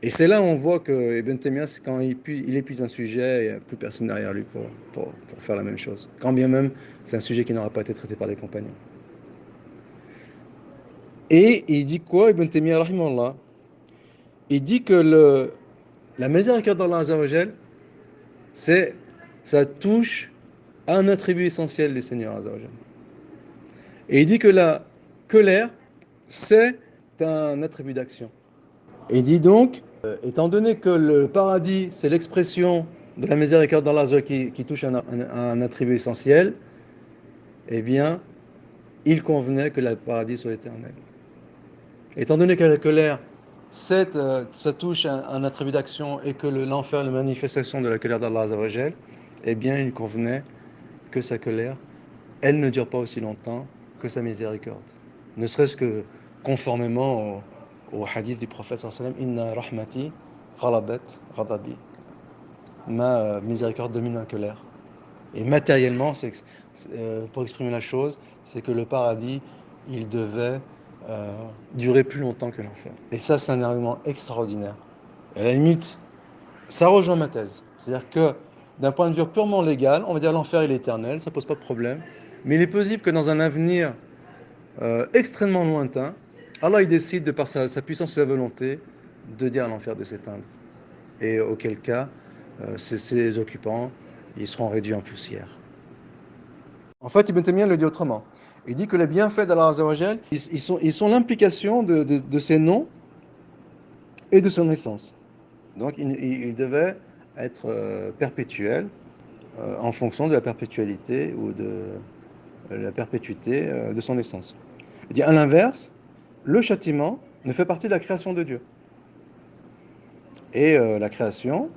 Et c'est là où on voit que Ibn Taymiyyah, quand il épuise un sujet, il n'y a plus personne derrière lui pour faire la même chose. Quand bien même, c'est un sujet qui n'aura pas été traité par les compagnons. Et il dit quoi, Ibn Taymiyyah, rahimahullah? Il dit que la miséricorde d'Allah Azzawajal, ça touche à un attribut essentiel du Seigneur Azzawajal. Et il dit que la colère, c'est un attribut d'action. Et il dit donc, étant donné que le paradis, c'est l'expression de la miséricorde d'Allah qui touche à un attribut essentiel, eh bien, il convenait que le paradis soit éternel. Étant donné que la colère, ça touche à un attribut d'action et que l'enfer est la manifestation de la colère d'Allah Azzawajal, eh bien, il convenait que sa colère, elle ne dure pas aussi longtemps que sa miséricorde. Ne serait-ce que conformément au hadith du prophète sallallahu alayhi wa sallam, Inna rahmati ghalabat ghadabi. Ma miséricorde domine la colère. Et matériellement, pour exprimer la chose, c'est que le paradis, il devait durer plus longtemps que l'enfer. Et ça, c'est un argument extraordinaire. Et à la limite, ça rejoint ma thèse. C'est-à-dire que d'un point de vue purement légal, on va dire l'enfer il est éternel, ça pose pas de problème. Mais il est possible que dans un avenir extrêmement lointain, Allah il décide de par sa puissance et sa volonté de dire à l'enfer de s'éteindre. Et auquel cas, ses occupants, ils seront réduits en poussière. En fait, Ibn Taymiyyah le dit autrement. Il dit que les bienfaits d'Allah Azzawajal, ils sont l'implication de ses noms et de son essence. Donc, il devait être perpétuel. en fonction de la perpétualité ou de la perpétuité de son essence. Il dit à l'inverse, le châtiment ne fait partie de la création de Dieu. Et la création,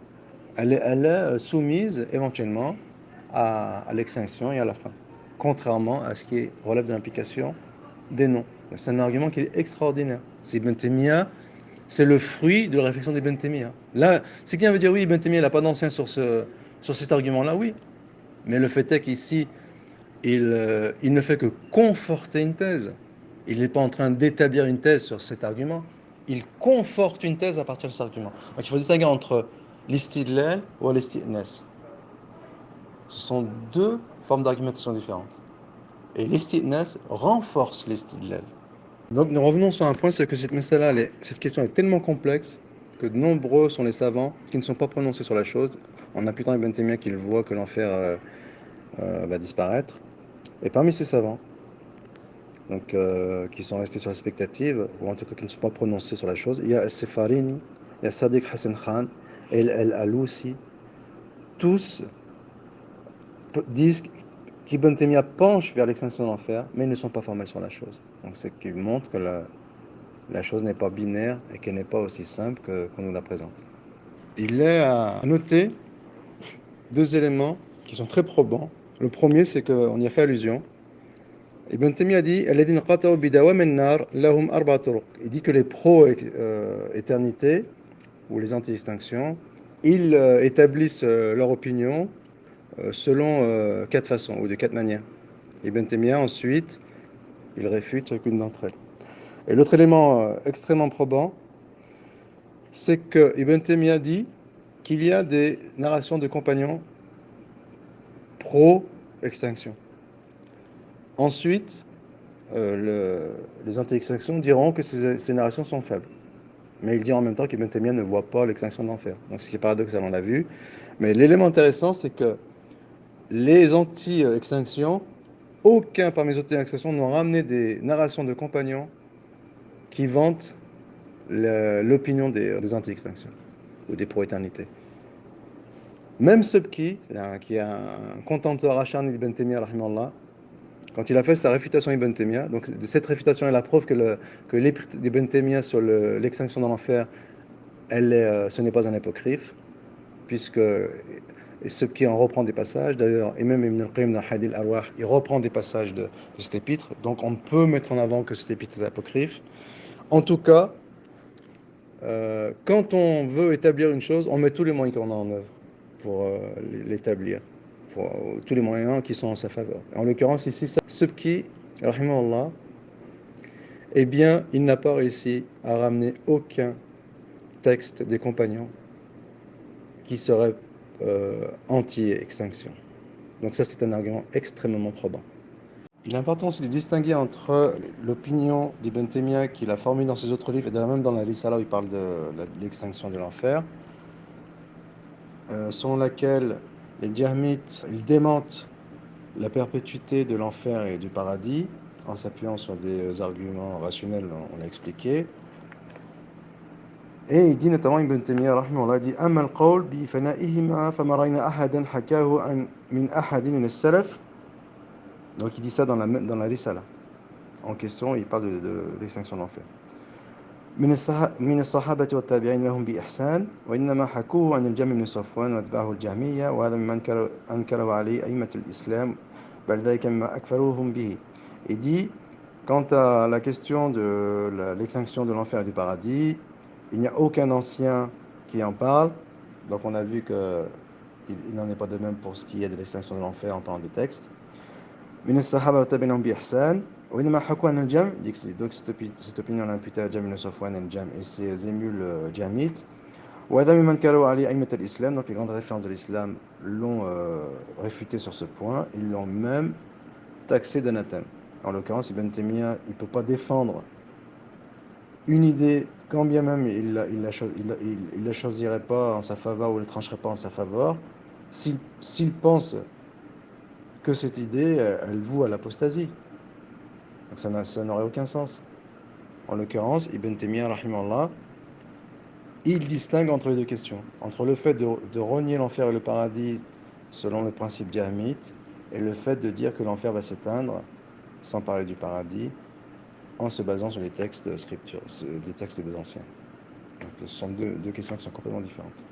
elle est soumise éventuellement à l'extinction et à la fin, contrairement à ce qui relève de l'implication des noms. C'est un argument qui est extraordinaire. C'est Ibn Taymiyyah, c'est le fruit de la réflexion d'Ibn Taymiyyah. Là, c'est quelqu'un veut dire oui, Ibn Taymiyyah n'a pas d'ancien sur cet argument-là, oui. Mais le fait est qu'ici, il ne fait que conforter une thèse. Il n'est pas en train d'établir une thèse sur cet argument. Il conforte une thèse à partir de cet argument. Donc il faut distinguer entre l'istidlal ou l'istidnas. Ce sont deux formes d'argumentation différentes. Et l'istidnas renforce l'istidlal. Donc nous revenons sur un point, c'est que cette question est tellement complexe que de nombreux sont les savants qui ne sont pas prononcés sur la chose, en apputant Ibn Taymiyyah qu'il voit que l'enfer va disparaître. Et parmi ces savants, donc, qui sont restés sur la spectative, ou en tout cas qui ne sont pas prononcés sur la chose, il y a As-Safarini, il y a Sadiq Hassan Khan, et Al-Alousi, tous disent qu'Ibn Taymiyyah penche vers l'extinction de l'enfer, mais ils ne sont pas formels sur la chose. Donc c'est qui montre que la chose n'est pas binaire et qu'elle n'est pas aussi simple qu'on nous la présente. Il est à noter deux éléments qui sont très probants. Le premier, c'est qu'on y a fait allusion. Ibn Taymiyyah dit il dit que les pro-éternité ou les anti-extinctions, ils établissent leur opinion selon quatre façons ou de quatre manières. Ibn Taymiyyah ensuite, il réfute chacune d'entre elles. Et l'autre élément extrêmement probant, c'est que Ibn Taymiyyah dit qu'il y a des narrations de compagnons pro-extinction. Ensuite, les anti-extinctions diront que ces narrations sont faibles. Mais il dit en même temps qu'Ibn Taymiyyah ne voit pas l'extinction de l'enfer. Donc ce qui est paradoxal, on l'a vu. Mais l'élément intéressant, c'est que les anti-extinctions, aucun parmi les anti-extinctions n'ont ramené des narrations de compagnons qui vantent l'opinion des anti-extinctions ou des pro-éternité. Même Subki, qui est un contenteur acharné d'Ibn Taymiyyah, rahimahullah, quand il a fait sa réfutation Ibn Taymiyyah, donc cette réfutation est la preuve que l'épître d'Ibn Taymiyyah sur l'extinction dans l'enfer, ce n'est pas un apocryphe, puisque ce qui en reprend des passages, d'ailleurs, et même Ibn al-Qayyim dans Hadith al-Arwah, il reprend des passages de cet épître, donc on peut mettre en avant que cet épître est apocryphe. En tout cas, quand on veut établir une chose, on met tous les moyens qu'on a en œuvre pour l'établir. Tous les moyens qui sont en sa faveur. En l'occurrence ici, Subki, rahimahullah, eh bien, il n'a pas réussi à ramener aucun texte des compagnons qui serait anti-extinction. Donc ça, c'est un argument extrêmement probant. Il est important aussi de distinguer entre l'opinion d'Ibn Taymiyyah qu'il a formée dans ses autres livres, et même dans la Risala où il parle de l'extinction de l'enfer, selon laquelle les Jahmites, ils démentent la perpétuité de l'enfer et du paradis en s'appuyant sur des arguments rationnels, on l'a expliqué. Et il dit notamment Ibn Taymiyyah rahimahullah dit Amma al-qawl bi fana'ihima fama ra'ayna ahadan hakahu min ahadin min as-salaf. Donc il dit ça dans la Risala. En question, il parle de l'extinction de l'enfer. من الصحابة والتابعين لهم بإحسان وإنما حكوه عن الجهم بن صفوان وأتباعه الجهمية وهذا مما أنكره عليه أئمة الإسلام بل ذلك مما أكفروهم به. Il dit, quant à la question de l'extinction de l'enfer et du paradis, il n'y a aucun ancien qui en parle. Donc on a vu qu'il n'en est pas de même pour ce qui est de l'extinction de l'enfer en parlant des textes. من الصحابة والتابعين لهم بإحسان وإنما حكوا عن الجهم. Donc cette opinion l'a imputée à Jahm ibn Safwan et Jahm et ses émules jahmites. وهذا مما أنكره عليه أئمة الإسلام. Donc les grandes références de l'islam l'ont réfuté sur ce point. Ils l'ont même taxé d'anathème. En l'occurrence, Ibn Taymiyyah, il ne peut pas défendre une idée, quand bien même il ne la choisirait pas en sa faveur ou ne la trancherait pas en sa faveur, s'il pense que cette idée, elle voue à l'apostasie. Donc ça n'aurait aucun sens. En l'occurrence, Ibn Taymiyyah, rahimahullah, il distingue entre les deux questions. Entre le fait de renier l'enfer et le paradis selon le principe diamite, et le fait de dire que l'enfer va s'éteindre, sans parler du paradis, en se basant sur les textes scriptures, des textes des anciens. Donc, ce sont deux questions qui sont complètement différentes.